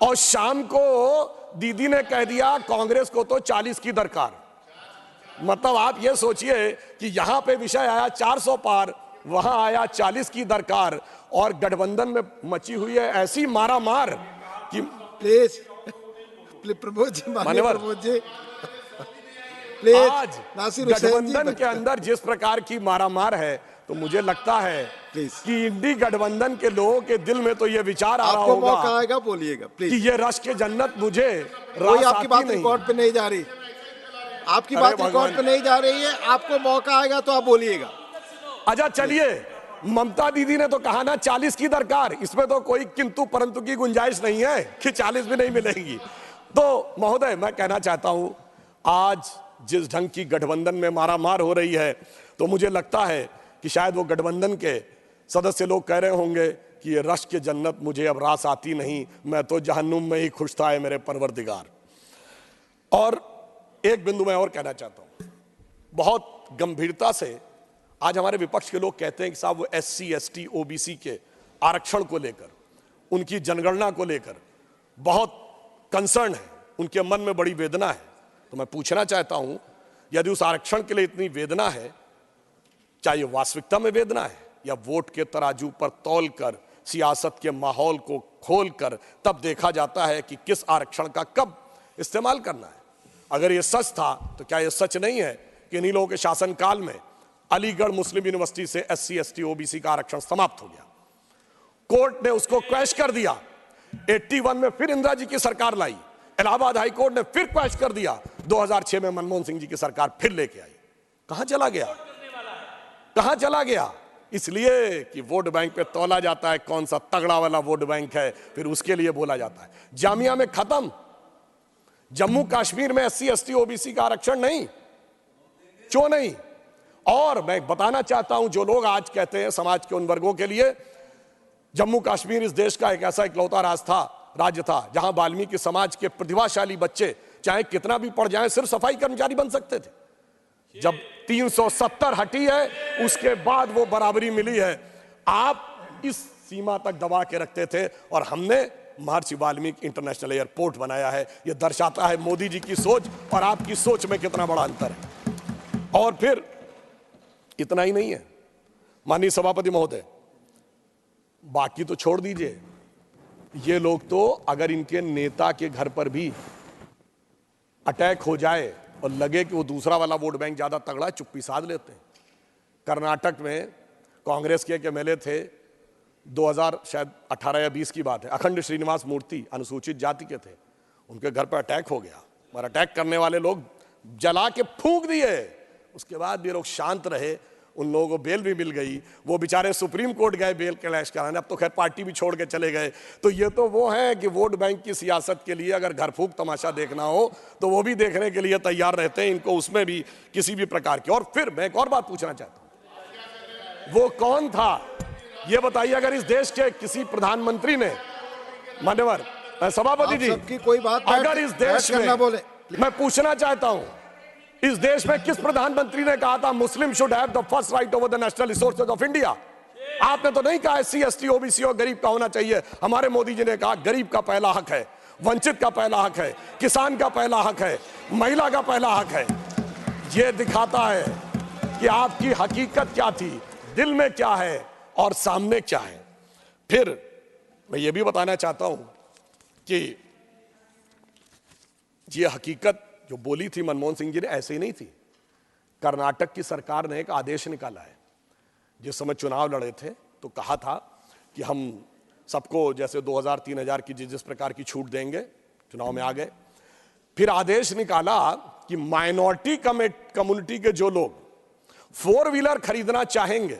और शाम को दीदी ने कह दिया कांग्रेस को तो 40 की दरकार। मतलब आप ये सोचिए कि यहां पे विषय आया 400 पार, वहां आया 40 की दरकार, और गठबंधन में मची हुई है ऐसी मारा मार कि प्लीज प्रमोद जी, मान्यवर, प्रमोद जी आज गठबंधन के अंदर जिस प्रकार की मारामार है, तो मुझे लगता है कि इंडी गठबंधन के लोगों के दिल में तो ये विचार आ रहा होगा, आपको मौका आएगा, बोलिएगा प्लीज, कि ये रश के जन्नत मुझे कोई आपकी बात रिकॉर्ड पे नहीं जा रही, आपकी बात रिकॉर्ड पे नहीं जा रही है, आपको मौका आएगा तो आप बोलिएगा। अच्छा चलिए, ममता दीदी ने तो कहा ना 40 की दरकार, इसमें तो कोई किंतु परंतु की गुंजाइश नहीं है कि 40 भी नहीं मिलेंगी। तो महोदय, मैं कहना चाहता हूं, आज जिस ढंग की गठबंधन में मारामार हो रही है, तो मुझे लगता है कि शायद वो गठबंधन के सदस्य लोग कह रहे होंगे कि ये रश के जन्नत मुझे अब रास आती नहीं, मैं तो जहन्नुम में ही खुश था है मेरे परवरदिगार। और एक बिंदु मैं और कहना चाहता हूं, बहुत गंभीरता से आज हमारे विपक्ष के लोग कहते हैं कि साहब वो SC ST OBC के आरक्षण को लेकर, उनकी जनगणना को लेकर बहुत कंसर्न है, उनके मन में बड़ी वेदना है। तो मैं पूछना चाहता हूं, यदि उस आरक्षण के लिए इतनी वेदना है, चाहे वास्तविकता में वेदना है या वोट के तराजू पर तौल कर सियासत के माहौल को खोल कर तब देखा जाता है कि किस आरक्षण का कब इस्तेमाल करना है। अगर यह सच था तो क्या यह सच नहीं है कि इन्हीं लोगों के शासनकाल में अलीगढ़ मुस्लिम यूनिवर्सिटी से SC ST OBC का आरक्षण समाप्त हो गया, कोर्ट ने उसको क्वैश कर दिया, 81 में फिर इंदिरा जी की सरकार लाई, इलाहाबाद हाई कोर्ट ने फिर क्वैश कर दिया, 2006 में मनमोहन सिंह जी की सरकार फिर लेके आई। कहां चला गया, कहां चला गया? इसलिए कि वोट बैंक पे तौला जाता है कौन सा तगड़ा वाला वोट बैंक है, फिर उसके लिए बोला जाता है। जामिया में खत्म, जम्मू कश्मीर में SC ST OBC का आरक्षण नहीं, क्यों नहीं? और मैं बताना चाहता हूं, जो लोग आज कहते हैं समाज के उन वर्गों के लिए, जम्मू कश्मीर इस देश का एक ऐसा इकलौता राज्य था जहां वाल्मीकि समाज के प्रतिभाशाली बच्चे चाहे कितना भी पढ़ जाएं सिर्फ सफाई कर्मचारी बन सकते थे। जब 370 हटी है उसके बाद वो बराबरी मिली है। आप इस सीमा तक दबा के रखते थे और हमने महर्षि वाल्मीकि इंटरनेशनल एयरपोर्ट बनाया है। यह दर्शाता है मोदी जी की सोच और आपकी सोच में कितना बड़ा अंतर है। और फिर इतना ही नहीं है माननीय सभापति महोदय, बाकी तो छोड़ दीजिए, ये लोग तो अगर इनके नेता के घर पर भी अटैक हो जाए और लगे कि वो दूसरा वाला वोट बैंक ज्यादा तगड़ा, चुप्पी साध लेते हैं। कर्नाटक में कांग्रेस के एक MLA थे, 2018 या 20 की बात है, अखंड श्रीनिवास मूर्ति अनुसूचित जाति के थे, उनके घर पर अटैक हो गया और अटैक करने वाले लोग जला के फूंक दिए। उसके बाद भी लोग शांत रहे, उन लोगों को बेल भी मिल गई, वो बेचारे सुप्रीम कोर्ट गए बेल क्लैश कराने, अब तो खैर पार्टी भी छोड़ के चले गए। तो ये तो वो है कि वोट बैंक की सियासत के लिए अगर घर फूंक तमाशा देखना हो तो वो भी देखने के लिए तैयार रहते हैं, इनको उसमें भी किसी भी प्रकार के। और फिर मैं एक और बात पूछना चाहता हूं, वो कौन था ये बताइए। अगर इस देश के किसी प्रधानमंत्री ने, मान्यवर सभापति जी, कोई बात अगर इस देश में, मैं पूछना चाहता हूं, इस देश में किस प्रधानमंत्री ने कहा था मुस्लिम should have the first right over the national resources of India? आपने तो नहीं कहा SC ST OBC और गरीब का होना चाहिए। हमारे मोदी जी ने कहा गरीब का पहला हक है, वंचित का पहला हक है, किसान का पहला हक है, महिला का पहला हक है। यह दिखाता है कि आपकी हकीकत क्या थी, दिल में क्या है और सामने क्या है। फिर मैं ये भी बताना चाहता हूं कि ये हकीकत जो बोली थी मनमोहन सिंह जी ने ऐसे ही नहीं थी। कर्नाटक की सरकार ने एक आदेश निकाला है। जिस समय चुनाव लड़े थे तो कहा था कि हम सबको जैसे 2000-3000 की जिस प्रकार की छूट देंगे, चुनाव में आ गए। फिर आदेश निकाला कि माइनॉरिटी कम्युनिटी के जो लोग 4 व्हीलर खरीदना चाहेंगे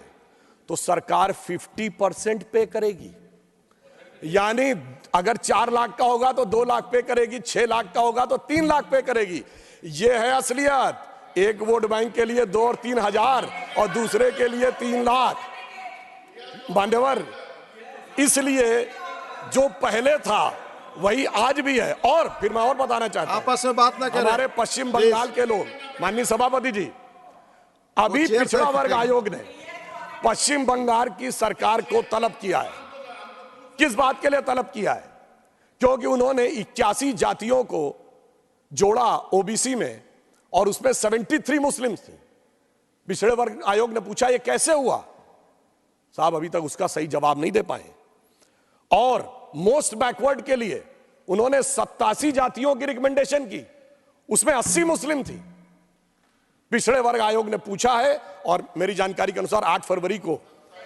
तो सरकार 50% पे करेगी। यानी अगर 4 लाख का होगा तो 2 लाख पे करेगी, 6 लाख का होगा तो 3 लाख पे करेगी। यह है असलियत। एक वोट बैंक के लिए 2 और 3 हजार और दूसरे के लिए 3 लाख। मान्यवर, इसलिए जो पहले था वही आज भी है। और फिर मैं और बताना चाहता हूं, आपस में बात ना करें। हमारे पश्चिम बंगाल के लोग, माननीय सभापति जी, अभी पिछड़ा वर्ग आयोग ने पश्चिम बंगाल की सरकार को तलब किया है। किस बात के लिए तलब किया है? क्योंकि उन्होंने 81 जातियों को जोड़ा ओबीसी में और उसमें 73 मुस्लिम थे। पिछड़े वर्ग आयोग ने पूछा ये कैसे हुआ? साहब अभी तक उसका सही जवाब नहीं दे पाए। और मोस्ट बैकवर्ड के लिए उन्होंने 87 जातियों की रिकमेंडेशन की, उसमें 80 मुस्लिम थी। पिछड़े वर्ग आयोग ने पूछा है और मेरी जानकारी के अनुसार 8 फरवरी को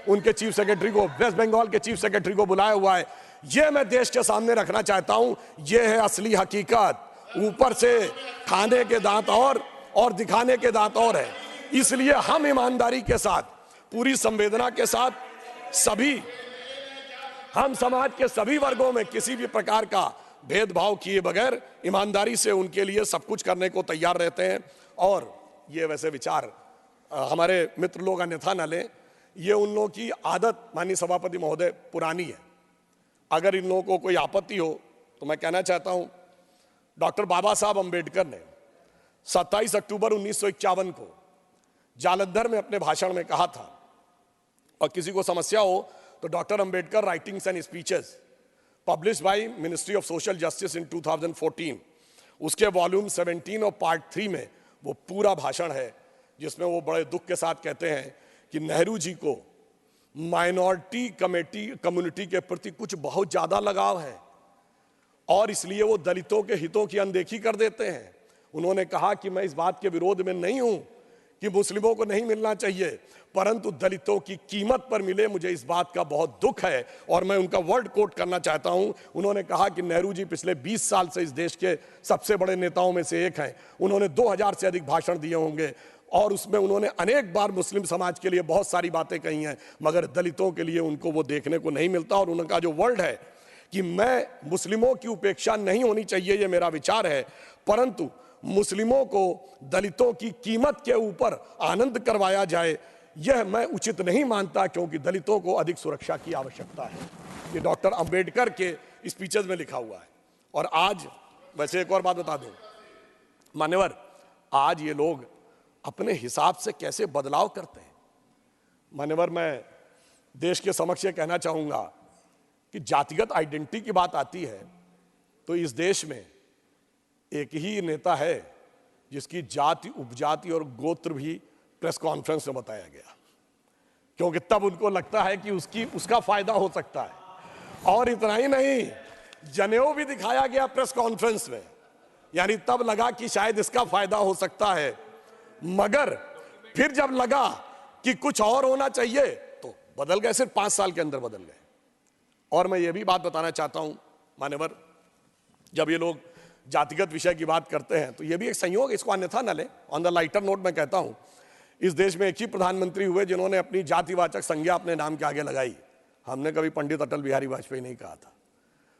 उनके चीफ सेक्रेटरी को, वेस्ट बंगाल के चीफ सेक्रेटरी को बुलाया हुआ है। यह मैं देश के सामने रखना चाहता हूं। यह है असली हकीकत। ऊपर से खाने के दांत और दिखाने के दांत और है। इसलिए हम ईमानदारी के साथ, पूरी संवेदना के साथ हम समाज के सभी वर्गों में किसी भी प्रकार का भेदभाव किए बगैर ईमानदारी से उनके लिए सब कुछ करने को तैयार रहते हैं। और ये वैसे विचार हमारे मित्र लोग अन्यथा न लें, ये उन लोगों की आदत, माननीय सभापति महोदय, पुरानी है। अगर इन लोगों को कोई आपत्ति हो तो मैं कहना चाहता हूं, डॉक्टर बाबा साहब अंबेडकर ने 27 अक्टूबर 1951 को जालंधर में अपने भाषण में कहा था, और किसी को समस्या हो तो doctor Ambedkar writings and speeches published by ministry of social justice in 2014, उसके वॉल्यूम 17 और पार्ट 3 में वो पूरा भाषण है, जिसमें वो बड़े दुख के साथ कहते हैं कि नेहरू जी को माइनॉरिटी कम्युनिटी के प्रति कुछ बहुत ज्यादा लगाव है और इसलिए वो दलितों के हितों की अनदेखी कर देते हैं। उन्होंने कहा कि मैं इस बात के विरोध में नहीं हूं कि मुस्लिमों को नहीं मिलना चाहिए, परंतु दलितों की कीमत पर मिले, मुझे इस बात का बहुत दुख है। और मैं उनका वर्ड कोट करना चाहता हूं। उन्होंने कहा कि नेहरू जी पिछले 20 साल से इस देश के सबसे बड़े नेताओं में से एक हैं। उन्होंने 2000 से अधिक भाषण दिए होंगे और उसमें उन्होंने अनेक बार मुस्लिम समाज के लिए बहुत सारी बातें कही हैं, मगर दलितों के लिए उनको वो देखने को नहीं मिलता। और उनका जो वर्ड है कि मैं मुस्लिमों की उपेक्षा नहीं होनी चाहिए, ये मेरा विचार है, परंतु मुस्लिमों को दलितों की कीमत के ऊपर आनंद करवाया जाए, यह मैं उचित नहीं मानता, क्योंकि दलितों को अधिक सुरक्षा की आवश्यकता है। ये डॉक्टर अंबेडकर के स्पीचेस में लिखा हुआ है। और आज वैसे एक और बात बता दूं मान्यवर, आज ये लोग अपने हिसाब से कैसे बदलाव करते हैं। मान्यवर, मैं देश के समक्ष ये कहना चाहूंगा कि जातिगत आइडेंटिटी की बात आती है तो इस देश में एक ही नेता है जिसकी जाति, उपजाति और गोत्र भी प्रेस कॉन्फ्रेंस में बताया गया, क्योंकि तब उनको लगता है कि उसका फायदा हो सकता है। और इतना ही नहीं, जनेऊ भी दिखाया गया प्रेस कॉन्फ्रेंस में, यानी तब लगा कि शायद इसका फायदा हो सकता है, मगर फिर जब लगा कि कुछ और होना चाहिए तो बदल गए। सिर्फ 5 साल के अंदर बदल गए। और मैं ये भी बात बताना चाहता हूं मान्यवर, जब ये लोग जातिगत विषय की बात करते हैं तो ये भी एक संयोग, इसको अन्यथा न ले। ऑन द लाइटर नोट मैं कहता हूं, इस देश में एक ही प्रधानमंत्री हुए जिन्होंने अपनी जातिवाचक संज्ञा अपने नाम के आगे लगाई। हमने कभी पंडित अटल बिहारी वाजपेयी नहीं कहा था,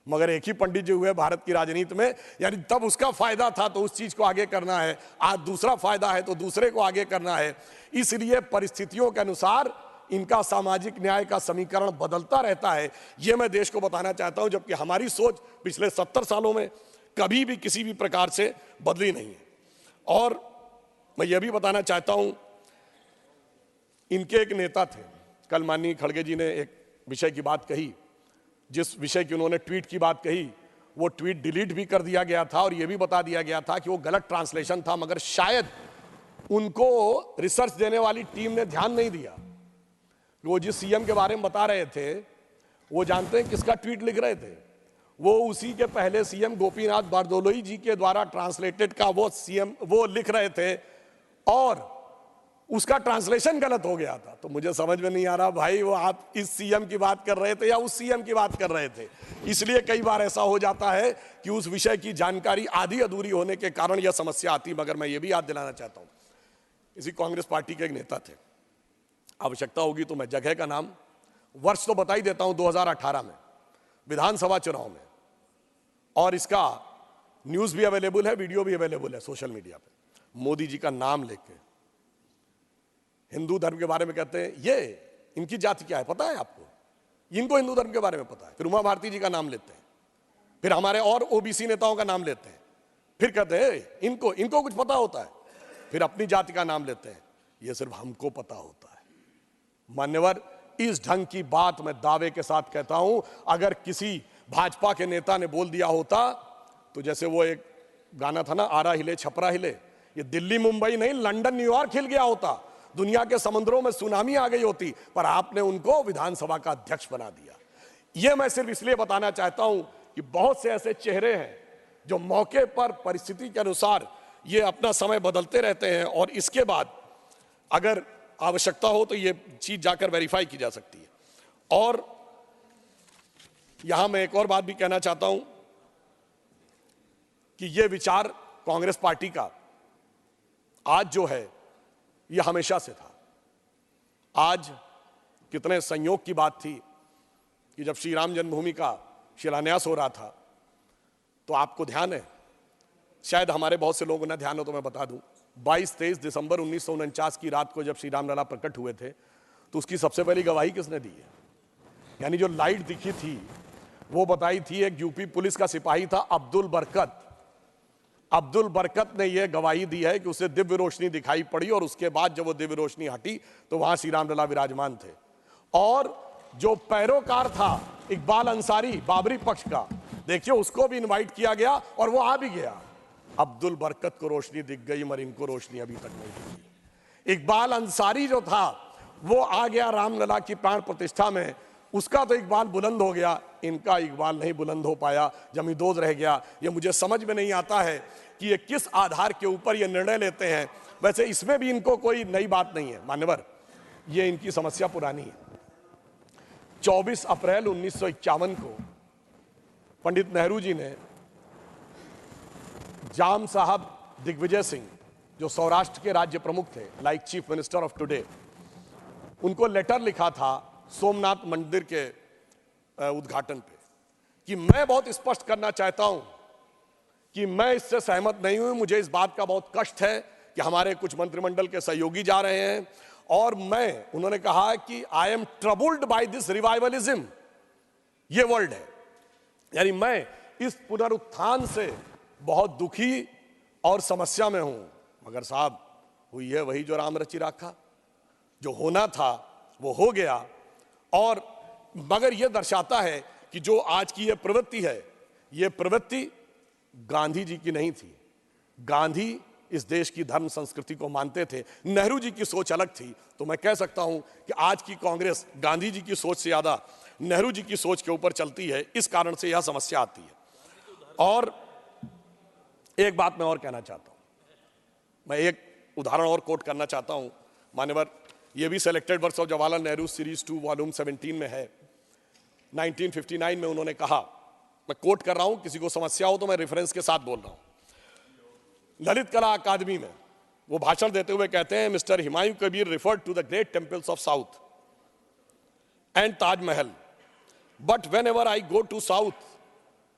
मगर एक ही पंडित जी हुए भारत की राजनीति में, यानी तब उसका फायदा था तो उस चीज को आगे करना है, आज दूसरा फायदा है तो दूसरे को आगे करना है। इसलिए परिस्थितियों के अनुसार इनका सामाजिक न्याय का समीकरण बदलता रहता है। यह मैं देश को बताना चाहता हूं, जबकि हमारी सोच पिछले 70 सालों में कभी भी किसी भी प्रकार से बदली नहीं है। और मैं यह भी बताना चाहता हूं, इनके एक नेता थे कल माननीय खड़गे जी ने एक विषय की बात कही, जिस विषय की उन्होंने ट्वीट की बात कही, वो ट्वीट डिलीट भी कर दिया गया था और यह भी बता दिया गया था कि वो गलत ट्रांसलेशन था, मगर शायद उनको रिसर्च देने वाली टीम ने ध्यान नहीं दिया। वो जिस सीएम के बारे में बता रहे थे, वो जानते हैं किसका ट्वीट लिख रहे थे? वो उसी के पहले सीएम गोपीनाथ बारदोलोई जी के द्वारा ट्रांसलेटेड का वो सीएम वो लिख रहे थे और उसका ट्रांसलेशन गलत हो गया था। तो मुझे समझ में नहीं आ रहा भाई, वो आप इस सीएम की बात कर रहे थे या उस सीएम की बात कर रहे थे? इसलिए कई बार ऐसा हो जाता है कि उस विषय की जानकारी आधी अधूरी होने के कारण यह समस्या आती। मगर मैं ये भी याद दिलाना चाहता हूं, इसी कांग्रेस पार्टी के एक नेता थे, आवश्यकता होगी तो मैं जगह का नाम, वर्ष तो बता ही देता हूं, 2018 में विधानसभा चुनाव में, और इसका न्यूज भी अवेलेबल है, वीडियो भी अवेलेबल है सोशल मीडिया पे। मोदी जी का नाम लेके हिंदू धर्म के बारे में कहते हैं, ये इनकी जाति क्या है पता है आपको? इनको हिंदू धर्म के बारे में पता है। फिर उमा भारती जी का नाम लेते हैं, फिर हमारे और ओबीसी नेताओं का नाम लेते हैं, फिर कहते हैं इनको कुछ पता होता है, फिर अपनी जाति का नाम लेते हैं, ये सिर्फ हमको पता होता है। मान्यवर, इस ढंग की बात मैं दावे के साथ कहता हूं, अगर किसी भाजपा के नेता ने बोल दिया होता तो जैसे वो एक गाना था ना, आरा हिले छपरा हिले, ये दिल्ली मुंबई नहीं लंदन न्यूयॉर्क हिल गया होता, दुनिया के समुद्रों में सुनामी आ गई होती, पर आपने उनको विधानसभा का अध्यक्ष बना दिया। यह मैं सिर्फ इसलिए बताना चाहता हूं कि बहुत से ऐसे चेहरे हैं जो मौके पर परिस्थिति के अनुसार ये अपना समय बदलते रहते हैं, और इसके बाद अगर आवश्यकता हो तो ये चीज जाकर वेरीफाई की जा सकती है। और यहां मैं एक और बात भी कहना चाहता हूं कि यह विचार कांग्रेस पार्टी का आज जो है यह हमेशा से था। आज कितने संयोग की बात थी कि जब श्री राम जन्मभूमि का शिलान्यास हो रहा था, तो आपको ध्यान है, शायद हमारे बहुत से लोगों को ना ध्यान हो तो मैं बता दूं, 22-23 दिसंबर 1949 की रात को जब श्री राम लला प्रकट हुए थे, तो उसकी सबसे पहली गवाही किसने दी है? यानी जो लाइट दिखी थी वो बताई थी एक यूपी पुलिस का सिपाही था अब्दुल बरकत। अब्दुल बरकत ने यह गवाही दी है कि उसे दिव्य रोशनी दिखाई पड़ी, और उसके बाद जब वो दिव्य रोशनी हटी तो वहां श्री राम लला विराजमान थे। और जो पैरोकार था इकबाल अंसारी बाबरी पक्ष का, देखिए उसको भी इनवाइट किया गया और वो आ भी गया। अब्दुल बरकत को रोशनी दिख गई मगर इनको रोशनी अभी तक नहीं दिखी। इकबाल अंसारी जो था वो आ गया रामलला की प्राण प्रतिष्ठा में, उसका तो इकबाल बुलंद हो गया, इनका इकबाल नहीं बुलंद हो पाया, जमींदोज रह गया। ये मुझे समझ में नहीं आता है कि ये किस आधार के ऊपर ये निर्णय लेते हैं। वैसे इसमें भी इनको कोई नई बात नहीं है मान्यवर, ये इनकी समस्या पुरानी है। 24 अप्रैल 1951 को पंडित नेहरू जी ने जाम साहब दिग्विजय सिंह, जो सौराष्ट्र के राज्य प्रमुख थे, like chief minister of today, उनको लेटर लिखा था सोमनाथ मंदिर के उद्घाटन पे कि मैं बहुत स्पष्ट करना चाहता हूं कि मैं इससे सहमत नहीं हूं। मुझे इस बात का बहुत कष्ट है कि हमारे कुछ मंत्रिमंडल के सहयोगी जा रहे हैं, और उन्होंने कहा कि I am troubled by this revivalism, ये वर्ड है, यानी मैं इस पुनरुत्थान से बहुत दुखी और समस्या में हूं। मगर साहब हुई है वही जो राम रचि राखा, जो होना था वो हो गया। और मगर यह दर्शाता है कि जो आज की यह प्रवृत्ति है, यह प्रवृत्ति गांधी जी की नहीं थी। गांधी इस देश की धर्म संस्कृति को मानते थे, नेहरू जी की सोच अलग थी। तो मैं कह सकता हूं कि आज की कांग्रेस गांधी जी की सोच से ज्यादा नेहरू जी की सोच के ऊपर चलती है, इस कारण से यह समस्या आती है। और एक बात मैं और कहना चाहता हूं, मैं एक उदाहरण और कोट करना चाहता हूं मान्यवर, यह भी selected works of Jawaharlal Nehru series 2 volume 17 में है। 1959 में उन्होंने कहा, मैं कोट कर रहा हूं, किसी को समस्या हो तो मैं रेफरेंस के साथ बोल रहा हूं। ललित कला अकादमी में वो भाषण देते हुए कहते हैं, mister Humayun Kabir referred to the great temples of south and Taj Mahal, but whenever I go to south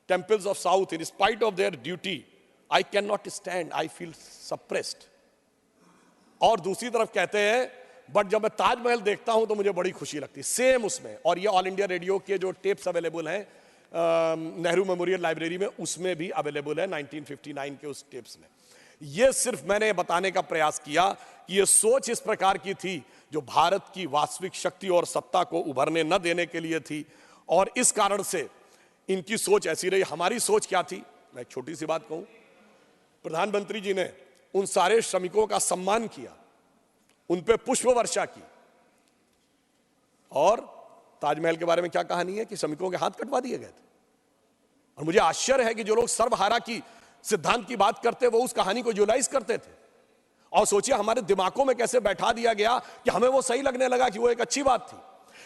temples of south, in spite of their duty I cannot stand, I feel suppressed. और दूसरी तरफ कहते हैं, बट जब मैं ताजमहल देखता हूं तो मुझे बड़ी खुशी लगती है। सेम उसमें, और ये ऑल इंडिया रेडियो के जो टेप्स अवेलेबल हैं नेहरू मेमोरियल लाइब्रेरी में, उसमें भी अवेलेबल है 1959 के उस टेप्स में। यह सिर्फ मैंने बताने का प्रयास किया कि यह सोच इस प्रकार की थी जो भारत की वास्तविक शक्ति और सत्ता को उभरने न देने के लिए थी, और इस कारण से इनकी सोच ऐसी रही। हमारी सोच क्या थी, मैं एक छोटी सी बात कहूं। प्रधानमंत्री जी ने उन सारे श्रमिकों का सम्मान किया, उन पे पुष्प वर्षा की, और ताजमहल के बारे में क्या कहानी है कि श्रमिकों के हाथ कटवा दिए गए थे। और मुझे आश्चर्य है कि जो लोग सर्वहारा की सिद्धांत की बात करते वो उस कहानी को जुलाइज करते थे, और सोचिए हमारे दिमागों में कैसे बैठा दिया गया कि हमें वो सही लगने लगा कि वो एक अच्छी बात थी।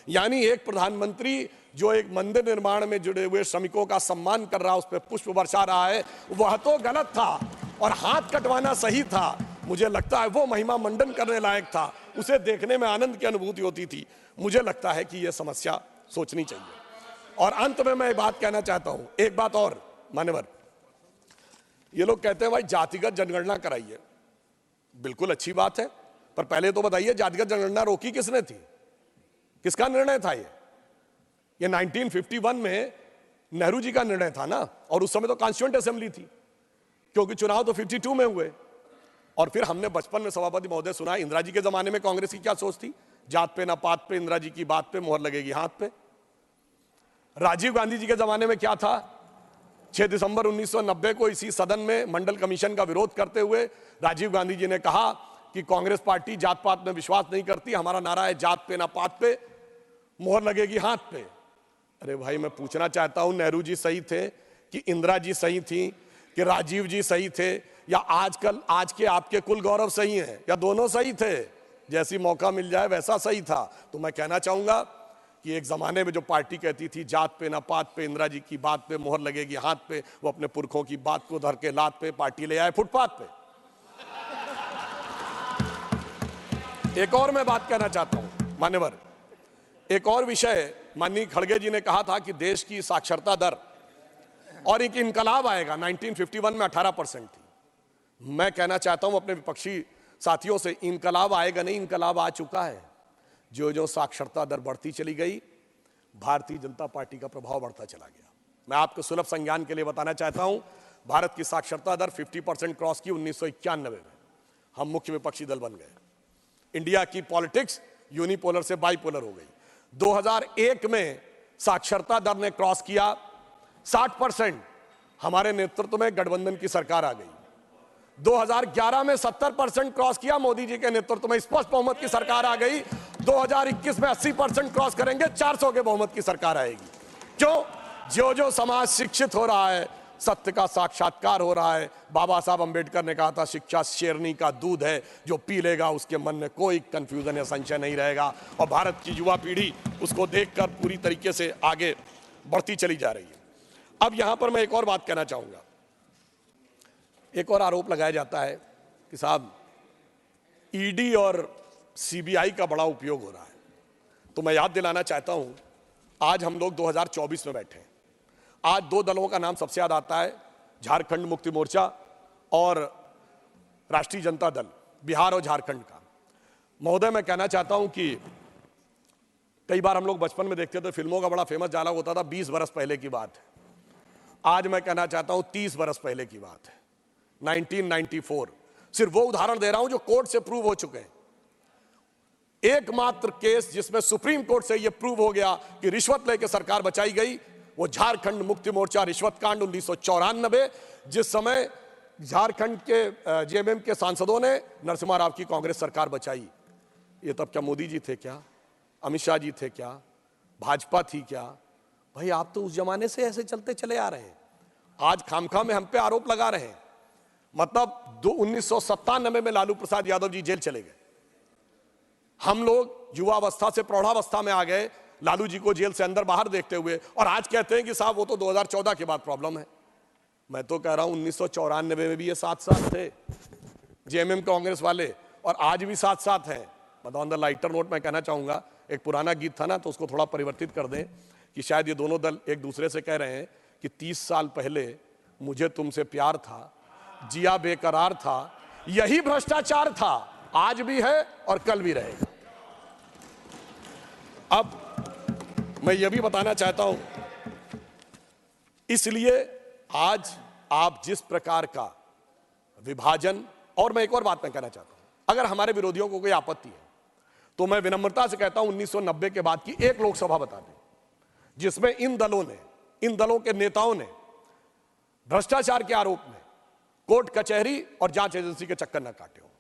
यानी एक प्रधानमंत्री जो एक मंदिर निर्माण में जुड़े हुए श्रमिकों का सम्मान कर रहा है, उस पर पुष्प बरसा रहा है, वह तो गलत था, और हाथ कटवाना सही था। मुझे लगता है वो महिमा मंडन करने लायक था, उसे देखने में आनंद की अनुभूति होती थी। मुझे लगता है कि यह समस्या सोचनी चाहिए। और अंत में मैं एक बात कहना चाहता हूं, एक बात और मान्यवर, ये लोग कहते हैं भाई जातिगत जनगणना कराइए, बिल्कुल अच्छी बात है, पर पहले तो बताइए जातिगत जनगणना रोकी किसने थी, किसका निर्णय था? ये 1951 में नेहरू जी का निर्णय था ना, और उस समय तो कॉन्स्टिट्यूएंट असेंबली थी, क्योंकि चुनाव तो 52 में हुए। और फिर हमने बचपन में सभापति महोदय सुना, इंदिरा जी के जमाने में कांग्रेस की क्या सोच थी, जात पे ना पात पे, इंदिरा जी की बात पे मोहर लगेगी हाथ पे। राजीव गांधी जी के जमाने में क्या था, 6 दिसंबर 1990 को इसी सदन में मंडल कमीशन का विरोध करते हुए राजीव गांधी जी ने कहा कि कांग्रेस पार्टी जात पात में विश्वास नहीं करती, हमारा नारा है जात पे ना पात पे, मोहर लगेगी हाथ पे। अरे भाई, मैं पूछना चाहता हूं, नेहरू जी सही थे कि इंदिरा जी सही थी कि राजीव जी सही थे, या आज के आपके कुल गौरव सही हैं, या दोनों सही थे? जैसी मौका मिल जाए वैसा सही था। तो मैं कहना चाहूंगा कि एक जमाने में जो पार्टी कहती थी जात पे ना पात पे, इंदिरा जी की बात पे मोहर लगेगी हाथ पे, वो अपने पुरखों की बात को धर के लात पे पार्टी ले आए फुटपाथ पे। एक और मैं बात कहना चाहता हूं मान्यवर, एक और विषय, माननीय खड़गे जी ने कहा था कि देश की साक्षरता दर और एक इनकलाब आएगा, 1951 में 18% थी। मैं कहना चाहता हूं अपने विपक्षी साथियों से, इनकलाब आएगा नहीं, इनकलाब आ चुका है। जो जो साक्षरता दर बढ़ती चली गई, भारतीय जनता पार्टी का प्रभाव बढ़ता चला गया। मैं आपको सुलभ संज्ञान के लिए बताना चाहता हूं, भारत की साक्षरता दर 50% क्रॉस की 1991 में, हम मुख्य विपक्षी दल बन गए। इंडिया की पॉलिटिक्स यूनिपोलर से बाइपोलर हो गई। 2001 में साक्षरता दर ने क्रॉस किया 60%, हमारे नेतृत्व में गठबंधन की सरकार आ गई। 2011 में 70% क्रॉस किया, मोदी जी के नेतृत्व में स्पष्ट बहुमत की सरकार आ गई। 2021 में 80% क्रॉस करेंगे, 400 के बहुमत की सरकार आएगी। क्यों? जो जो समाज शिक्षित हो रहा है, सत्य का साक्षात्कार हो रहा है। बाबा साहब अंबेडकर ने कहा था, शिक्षा शेरनी का दूध है, जो पी लेगा उसके मन में कोई कंफ्यूजन या संशय नहीं रहेगा। और भारत की युवा पीढ़ी उसको देखकर पूरी तरीके से आगे बढ़ती चली जा रही है। अब यहां पर मैं एक और बात कहना चाहूंगा। एक और आरोप लगाया जाता है कि साहब ईडी और सीबीआई का बड़ा उपयोग हो रहा है। तो मैं याद दिलाना चाहता हूं, आज हम लोग 2024 में बैठे हैं। आज दो दलों का नाम सबसे याद आता है, झारखंड मुक्ति मोर्चा और राष्ट्रीय जनता दल, बिहार और झारखंड का। महोदय, मैं कहना चाहता हूं कि कई बार हम लोग बचपन में देखते थे, फिल्मों का बड़ा फेमस डायलॉग होता था, 20 बरस पहले की बात है। आज मैं कहना चाहता हूं 30 बरस पहले की बात है, 1994। सिर्फ वो उदाहरण दे रहा हूं जो कोर्ट से प्रूव हो चुके हैं। एकमात्र केस जिसमें सुप्रीम कोर्ट से यह प्रूव हो गया कि रिश्वत लेकर सरकार बचाई गई, वो झारखंड मुक्ति मोर्चा रिश्वत कांड 1994, जिस समय झारखंड के जेएमएम के सांसदों ने नरसिम्हा राव की कांग्रेस सरकार बचाई। ये तब क्या मोदी जी थे क्या, अमित शाह जी थे क्या, भाजपा थी क्या? भाई, आप तो उस जमाने से ऐसे चलते चले आ रहे हैं। आज खामखा में हम पे आरोप लगा रहे हैं। मतलब 1997 में लालू प्रसाद यादव जी जेल चले गए, हम लोग युवावस्था से प्रौढ़ावस्था में आ गए लालू जी को जेल से अंदर बाहर देखते हुए, और आज कहते हैं कि साहब वो तो 2014 के बाद प्रॉब्लम है। मैं तो कह रहा हूं 1994 में भी ये साथ साथ थे जेएमएम कांग्रेस वाले, और आज भी साथ साथ हैं। मतलब ऑन द लाइटर नोट मैं कहना चाहूंगा, एक पुराना गीत था ना, तो उसको थोड़ा परिवर्तित कर दें कि शायद ये दोनों दल एक दूसरे से कह रहे हैं कि 30 साल पहले मुझे तुमसे प्यार था, जिया बेकरार था, यही भ्रष्टाचार था, आज भी है और कल भी रहेगा। अब मैं यह भी बताना चाहता हूं, इसलिए आज आप जिस प्रकार का विभाजन। और मैं एक और बात मैं कहना चाहता हूं, अगर हमारे विरोधियों को कोई आपत्ति है तो मैं विनम्रता से कहता हूं 1990 के बाद की एक लोकसभा बता दें जिसमें इन दलों के नेताओं ने भ्रष्टाचार के आरोप में कोर्ट कचहरी और जांच एजेंसी के चक्कर न काटे हो।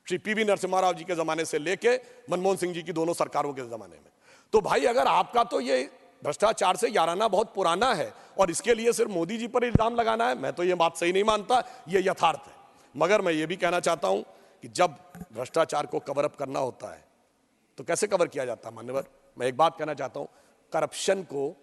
श्री पीवी नरसिम्हा राव जी के जमाने से लेके मनमोहन सिंह जी की दोनों सरकारों के जमाने में। तो भाई अगर आपका तो ये भ्रष्टाचार से याराना बहुत पुराना है और इसके लिए सिर्फ मोदी जी पर इल्जाम लगाना है, मैं तो ये बात सही नहीं मानता, ये यथार्थ है। मगर मैं ये भी कहना चाहता हूं कि जब भ्रष्टाचार को कवर अप करना होता है तो कैसे कवर किया जाता है मान्यवर? मैं एक बात कहना चाहता हूं, करप्शन को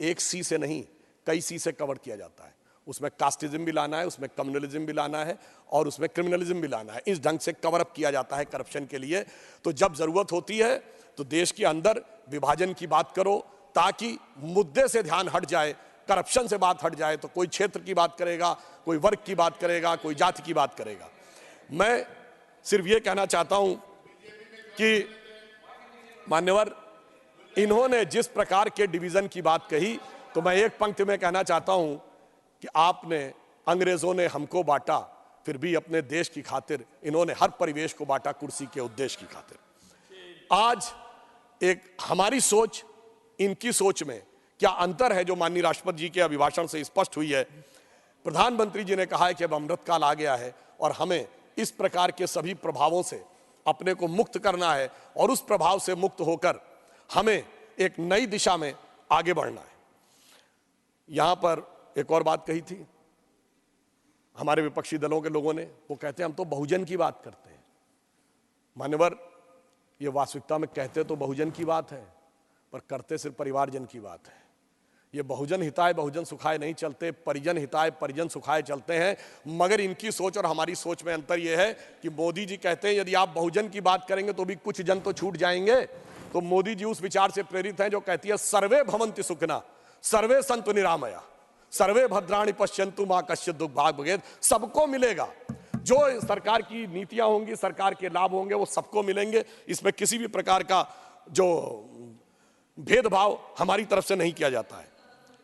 एक सी से नहीं कई सी से कवर किया जाता है। उसमें कास्टिज्म भी लाना है, उसमें कम्युनलिज्म भी लाना है और उसमें क्रिमिनलिज्म भी लाना है। इस ढंग से कवर अप किया जाता है करप्शन के लिए। तो जब जरूरत होती है तो देश के अंदर विभाजन की बात करो ताकि मुद्दे से ध्यान हट जाए, करप्शन से बात हट जाए। तो कोई क्षेत्र की बात करेगा, कोई वर्ग की बात करेगा, कोई जाति की बात करेगा। मैं सिर्फ ये कहना चाहता हूं कि मान्यवर, इन्होंने जिस प्रकार के डिवीजन की बात कही तो मैं एक पंक्ति में कहना चाहता हूं कि आपने, अंग्रेजों ने हमको बांटा, फिर भी अपने देश की खातिर इन्होंने हर परिवेश को बांटा कुर्सी के उद्देश्य की खातिर। आज एक हमारी सोच, इनकी सोच में क्या अंतर है जो माननीय राष्ट्रपति जी के अभिभाषण से स्पष्ट हुई है। प्रधानमंत्री जी ने कहा है कि अब अमृतकाल आ गया है और हमें इस प्रकार के सभी प्रभावों से अपने को मुक्त करना है और उस प्रभाव से मुक्त होकर हमें एक नई दिशा में आगे बढ़ना है। यहां पर एक और बात कही थी हमारे विपक्षी दलों के लोगों ने, वो कहते हैं हम तो बहुजन की बात करते हैं। मान्यवर, ये वास्तविकता में कहते तो बहुजन की बात है पर करते सिर्फ परिवारजन की बात है। ये बहुजन हिताय बहुजन सुखाय नहीं चलते, परिजन हिताय परिजन सुखाय चलते हैं। मगर इनकी सोच और हमारी सोच में अंतर यह है कि मोदी जी कहते हैं यदि आप बहुजन की बात करेंगे तो भी कुछ जन तो छूट जाएंगे। तो मोदी जी उस विचार से प्रेरित हैं जो कहती है सर्वे भवन्ति सुखिनः सर्वे सन्तु निरामया सर्वे भद्राणि पश्यन्तु मा कश्चित् दुर्भाग् भवेत्। सबको मिलेगा, जो सरकार की नीतियां होंगी, सरकार के लाभ होंगे, वो सबको मिलेंगे। इसमें किसी भी प्रकार का जो भेदभाव हमारी तरफ से नहीं किया जाता है।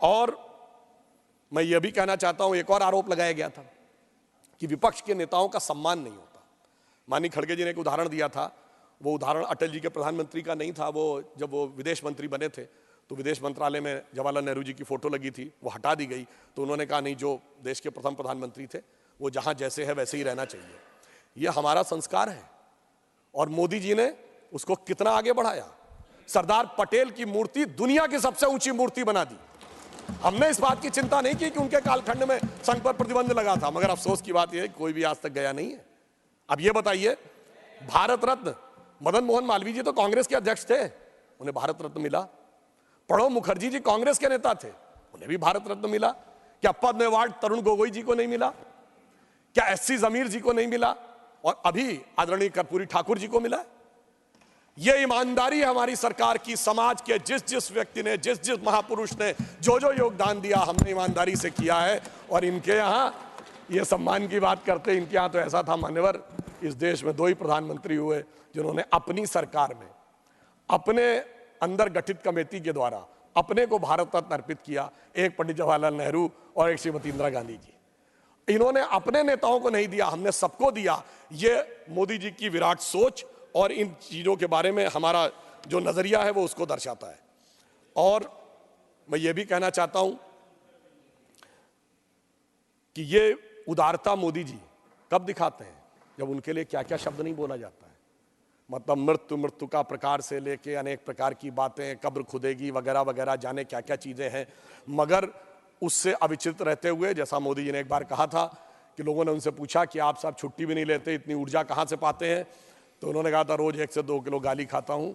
और मैं ये भी कहना चाहता हूं, एक और आरोप लगाया गया था कि विपक्ष के नेताओं का सम्मान नहीं होता। माननीय खड़गे जी ने एक उदाहरण दिया था, वो उदाहरण अटल जी के प्रधानमंत्री का नहीं था। वो जब वो विदेश मंत्री बने थे तो विदेश मंत्रालय में जवाहरलाल नेहरू जी की फोटो लगी थी, वो हटा दी गई। तो उन्होंने कहा नहीं, जो देश के प्रथम प्रधानमंत्री थे वो जहां जैसे है वैसे ही रहना चाहिए। ये हमारा संस्कार है और मोदी जी ने उसको कितना आगे बढ़ाया। सरदार पटेल की मूर्ति दुनिया की सबसे ऊंची मूर्ति बना दी। हमने इस बात की चिंता नहीं की कि उनके कालखंड में संघ पर प्रतिबंध लगा था, मगर अफसोस की बात यह है कोई भी आज तक गया नहीं है। अब ये बताइए, भारत रत्न मदन मोहन मालवीय जी तो कांग्रेस के अध्यक्ष थे, उन्हें भारत रत्न मिला। प्रणब मुखर्जी जी कांग्रेस के नेता थे, उन्हें भी भारत रत्न मिला। क्या पद्म अवार्ड तरुण गोगोई जी को नहीं मिला? क्या एससी जमीर जी को नहीं मिला? और अभी आदरणीय कर्पूरी ठाकुर जी को मिला। यह ईमानदारी है हमारी सरकार की। समाज के जिस जिस व्यक्ति ने, जिस जिस महापुरुष ने जो जो योगदान दिया, हमने ईमानदारी से किया है। और इनके यहां ये सम्मान की बात करते, इनके यहां तो ऐसा था मान्यवर, इस देश में 2 ही प्रधानमंत्री हुए जिन्होंने अपनी सरकार में अपने अंदर गठित कमेटी के द्वारा अपने को भारत रत्न अर्पित किया। एक पंडित जवाहरलाल नेहरू और एक श्रीमती इंदिरा गांधी जी। इन्होंने अपने नेताओं को नहीं दिया, हमने सबको दिया। ये मोदी जी की विराट सोच और इन चीजों के बारे में हमारा जो नजरिया है वो उसको दर्शाता है। और मैं ये भी कहना चाहता हूं कि ये उदारता मोदी जी कब दिखाते हैं, जब उनके लिए क्या क्या शब्द नहीं बोला जाता है। मतलब मृत्यु का प्रकार से लेके अनेक प्रकार की बातें, कब्र खुदेगी वगैरह वगैरह, जाने क्या क्या चीजें हैं। मगर उससे अविचलित रहते हुए, जैसा मोदी जी ने एक बार कहा था कि लोगों ने उनसे पूछा कि आप साहब छुट्टी भी नहीं लेते, इतनी ऊर्जा कहां से पाते हैं? तो उन्होंने कहा था रोज 1 से 2 किलो गाली खाता हूं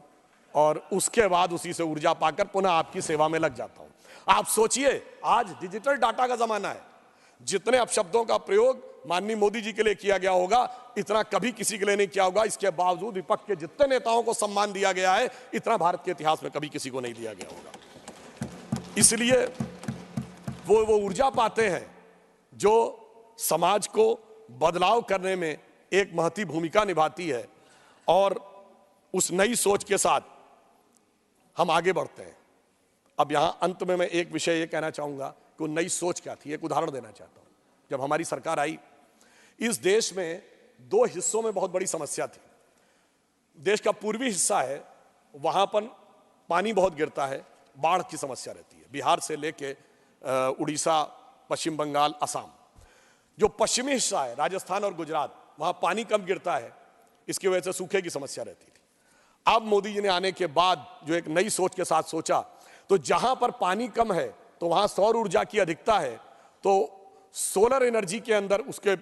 और उसके बाद उसी से ऊर्जा पाकर पुनः आपकी सेवा में लग जाता हूं। आप सोचिए, आज डिजिटल डाटा का जमाना है। जितने अपशब्दों का प्रयोग माननीय मोदी जी के लिए किया गया होगा, इतना कभी किसी के लिए नहीं किया होगा। इसके बावजूद विपक्ष के जितने नेताओं को सम्मान दिया गया है, इतना भारत के इतिहास में कभी किसी को नहीं दिया गया होगा। इसलिए वो ऊर्जा पाते हैं जो समाज को बदलाव करने में एक महती भूमिका निभाती है। और उस नई सोच के साथ हम आगे बढ़ते हैं। अब यहां अंत में मैं एक विषय ये कहना चाहूंगा कि वो नई सोच क्या थी, एक उदाहरण देना चाहता हूं। जब हमारी सरकार आई, इस देश में दो हिस्सों में बहुत बड़ी समस्या थी। देश का पूर्वी हिस्सा है, वहां पर पानी बहुत गिरता है, बाढ़ की समस्या रहती है, बिहार से लेके उड़ीसा, पश्चिम बंगाल, असम। जो पश्चिमी हिस्सा है, राजस्थान और गुजरात, वहां पानी कम गिरता है, इसकी वजह से सूखे की समस्या रहती थी। अब मोदी जी ने आने के बाद जो एक नई सोच के साथ सोचा, तो जहां पर पानी कम है तो वहां सौर ऊर्जा की अधिकता है, तो सोलर एनर्जी के अंदर उसके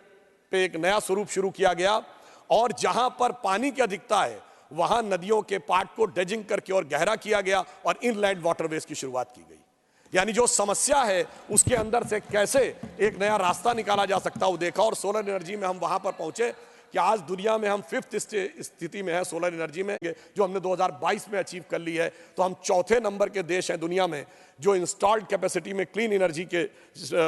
पे एक नया स्वरूप शुरू किया गया। और जहां पर पानी की अधिकता है वहां नदियों के पाट को ड्रेजिंग करके और गहरा किया गया और इनलैंड वाटरवेज की शुरुआत की गई। यानी जो समस्या है उसके अंदर से कैसे एक नया रास्ता निकाला जा सकता है वो देखा। और सोलर एनर्जी में हम वहां पर पहुंचे कि आज दुनिया में हम 5th स्थिति में है सोलर एनर्जी में, जो हमने 2022 में अचीव कर ली है। तो हम 4थे नंबर के देश हैं दुनिया में जो इंस्टॉल्ड कैपेसिटी में क्लीन एनर्जी के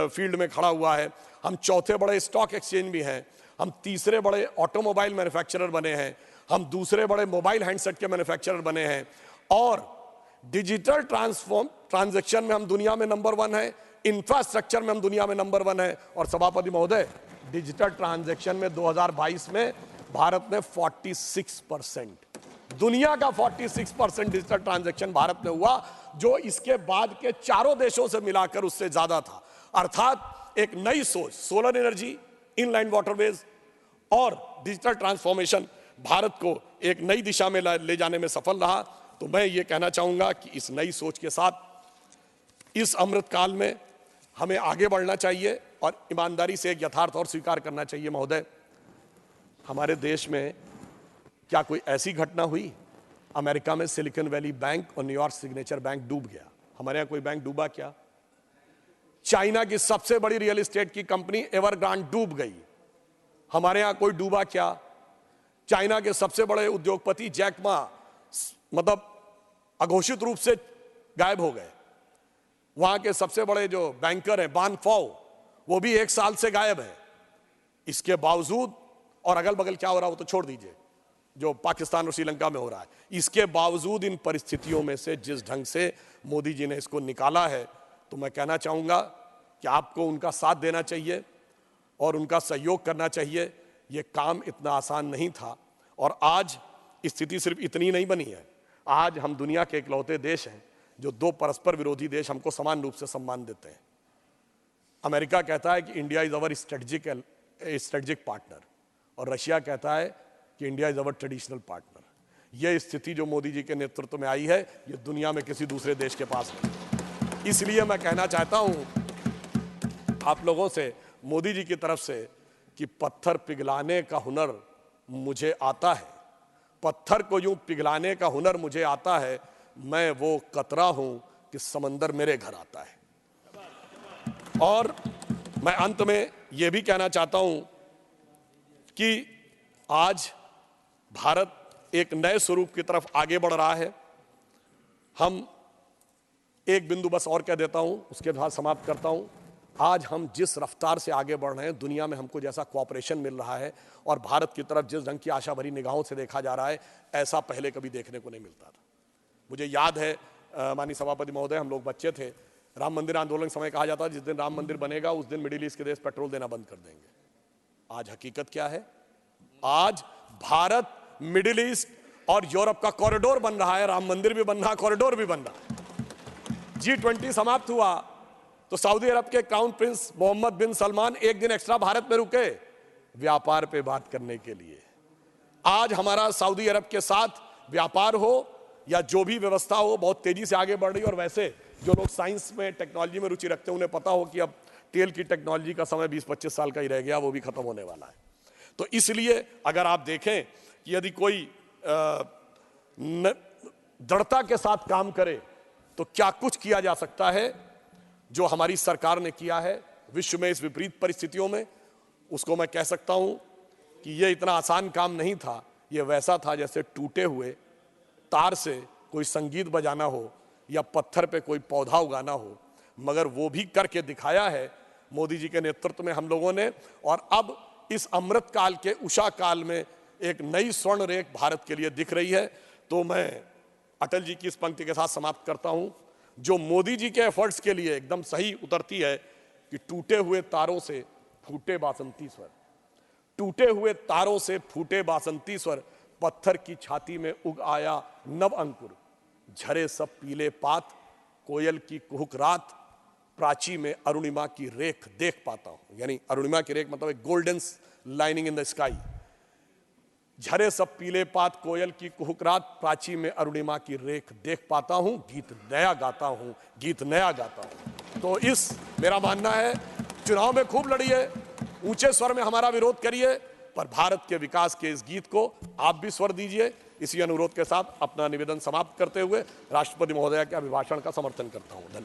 फील्ड में खड़ा हुआ है। हम 4थे बड़े स्टॉक एक्सचेंज भी हैं, हम 3रे बड़े ऑटोमोबाइल मैन्युफैक्चरर बने हैं, हम 2रे बड़े मोबाइल हैंडसेट के मैन्युफैक्चरर बने हैं, और डिजिटल ट्रांजैक्शन में हम दुनिया में नंबर 1 है, इंफ्रास्ट्रक्चर में हम दुनिया में नंबर 1 है। और सभापति महोदय, डिजिटल ट्रांजैक्शन में 2022 में भारत ने 46%, दुनिया का 46% डिजिटल ट्रांजैक्शन भारत में हुआ, जो इसके बाद के चारों देशों से मिलाकर उससे ज्यादा था। अर्थात एक नई सोच, सोलर एनर्जी, इनलैंड वाटरवेज और डिजिटल ट्रांसफॉर्मेशन भारत को एक नई दिशा में ले जाने में सफल रहा। तो मैं ये कहना चाहूंगा कि इस नई सोच के साथ इस अमृतकाल में हमें आगे बढ़ना चाहिए और ईमानदारी से एक यथार्थ और स्वीकार करना चाहिए। महोदय, हमारे देश में क्या कोई ऐसी घटना हुई? अमेरिका में सिलिकॉन वैली बैंक और न्यूयॉर्क सिग्नेचर बैंक डूब गया, हमारे यहां कोई बैंक डूबा क्या? चाइना की सबसे बड़ी रियल एस्टेट की कंपनी एवरग्रांड डूब गई, हमारे यहां कोई डूबा क्या? चाइना के सबसे बड़े उद्योगपति जैक मा मतलब अघोषित रूप से गायब हो गए। वहां के सबसे बड़े जो बैंकर हैं बान फाओ, वो भी 1 साल से गायब है। इसके बावजूद, और अगल बगल क्या हो रहा है वो तो छोड़ दीजिए, जो पाकिस्तान और श्रीलंका में हो रहा है, इसके बावजूद इन परिस्थितियों में से जिस ढंग से मोदी जी ने इसको निकाला है, तो मैं कहना चाहूंगा कि आपको उनका साथ देना चाहिए और उनका सहयोग करना चाहिए। यह काम इतना आसान नहीं था, और आज स्थिति सिर्फ इतनी नहीं बनी है। आज हम दुनिया के इकलौते देश हैं जो 2 परस्पर विरोधी देश हमको समान रूप से सम्मान देते हैं। अमेरिका कहता है कि India is our strategic partner, और रशिया कहता है कि India is our traditional partner. यह स्थिति जो मोदी जी के नेतृत्व में आई है, यह दुनिया में किसी दूसरे देश के पास नहीं। इसलिए मैं कहना चाहता हूं आप लोगों से, मोदी जी की तरफ से, कि पत्थर पिघलाने का हुनर मुझे आता है, पत्थर को यूं पिघलाने का हुनर मुझे आता है, मैं वो कतरा हूं कि समंदर मेरे घर आता है। और मैं अंत में यह भी कहना चाहता हूं कि आज भारत एक नए स्वरूप की तरफ आगे बढ़ रहा है। हम एक बिंदु बस और कह देता हूं, उसके बाद समाप्त करता हूं। आज हम जिस रफ्तार से आगे बढ़ रहे हैं, दुनिया में हमको जैसा कोऑपरेशन मिल रहा है और भारत की तरफ जिस ढंग की आशा भरी निगाहों से देखा जा रहा है, ऐसा पहले कभी देखने को नहीं मिलता था। मुझे याद है माननीय सभापति महोदय, हम लोग बच्चे थे, राम मंदिर आंदोलन के समय कहा जाता जिस दिन राम मंदिर बनेगा उस दिन मिडिल ईस्ट के देश पेट्रोल देना बंद कर देंगे। आज हकीकत क्या है? आज भारत मिडिल ईस्ट और यूरोप का कॉरिडोर बन रहा है, राम मंदिर भी बन रहा है, कॉरिडोर भी बन रहा है। G20 समाप्त हुआ तो सऊदी अरब के क्राउन प्रिंस मोहम्मद बिन सलमान एक दिन एक्स्ट्रा भारत में रुके व्यापार पे बात करने के लिए। आज हमारा सऊदी अरब के साथ व्यापार हो या जो भी व्यवस्था हो, बहुत तेजी से आगे बढ़ रही है। और वैसे जो लोग साइंस में, टेक्नोलॉजी में रुचि रखते हैं, उन्हें पता हो कि अब तेल की टेक्नोलॉजी का समय 20-25 साल का ही रह गया, वो भी खत्म होने वाला है। तो इसलिए अगर आप देखें कि यदि कोई दृढ़ता के साथ काम करे तो क्या कुछ किया जा सकता है, जो हमारी सरकार ने किया है विश्व में इस विपरीत परिस्थितियों में, उसको मैं कह सकता हूं कि यह इतना आसान काम नहीं था। यह वैसा था जैसे टूटे हुए तार से कोई संगीत बजाना हो या पत्थर पे कोई पौधा उगाना हो, मगर वो भी करके दिखाया है मोदी जी के नेतृत्व में हम लोगों ने। और अब इस अमृत काल के उषा काल में एक नई स्वर्ण रेख भारत के लिए दिख रही है। तो मैं अटल जी की इस पंक्ति के साथ समाप्त करता हूं, जो मोदी जी के एफर्ट्स के लिए एकदम सही उतरती है कि टूटे हुए तारों से फूटे बासंती स्वर। टूटे हुए तारों से फूटे बासंती स्वर, पत्थर की छाती में उग आया नव अंकुर, झरे सब पीले पात, कोयल की कुहुक रात, प्राची में अरुणिमा की रेख देख पाता हूं। यानी अरुणिमा की रेख मतलब एक golden lining in the sky. झरे सब पीले पात, कोयल की कुहुक रात, प्राची में अरुणिमा की रेख देख पाता हूं, गीत नया गाता हूं, गीत नया गाता हूं। तो इस मेरा मानना है, चुनाव में खूब लड़िए, ऊंचे स्वर में हमारा विरोध करिए, पर भारत के विकास के इस गीत को आप भी स्वर दीजिए। इसी अनुरोध के साथ अपना निवेदन समाप्त करते हुए राष्ट्रपति महोदय के अभिभाषण का समर्थन करता हूं। धन्यवाद।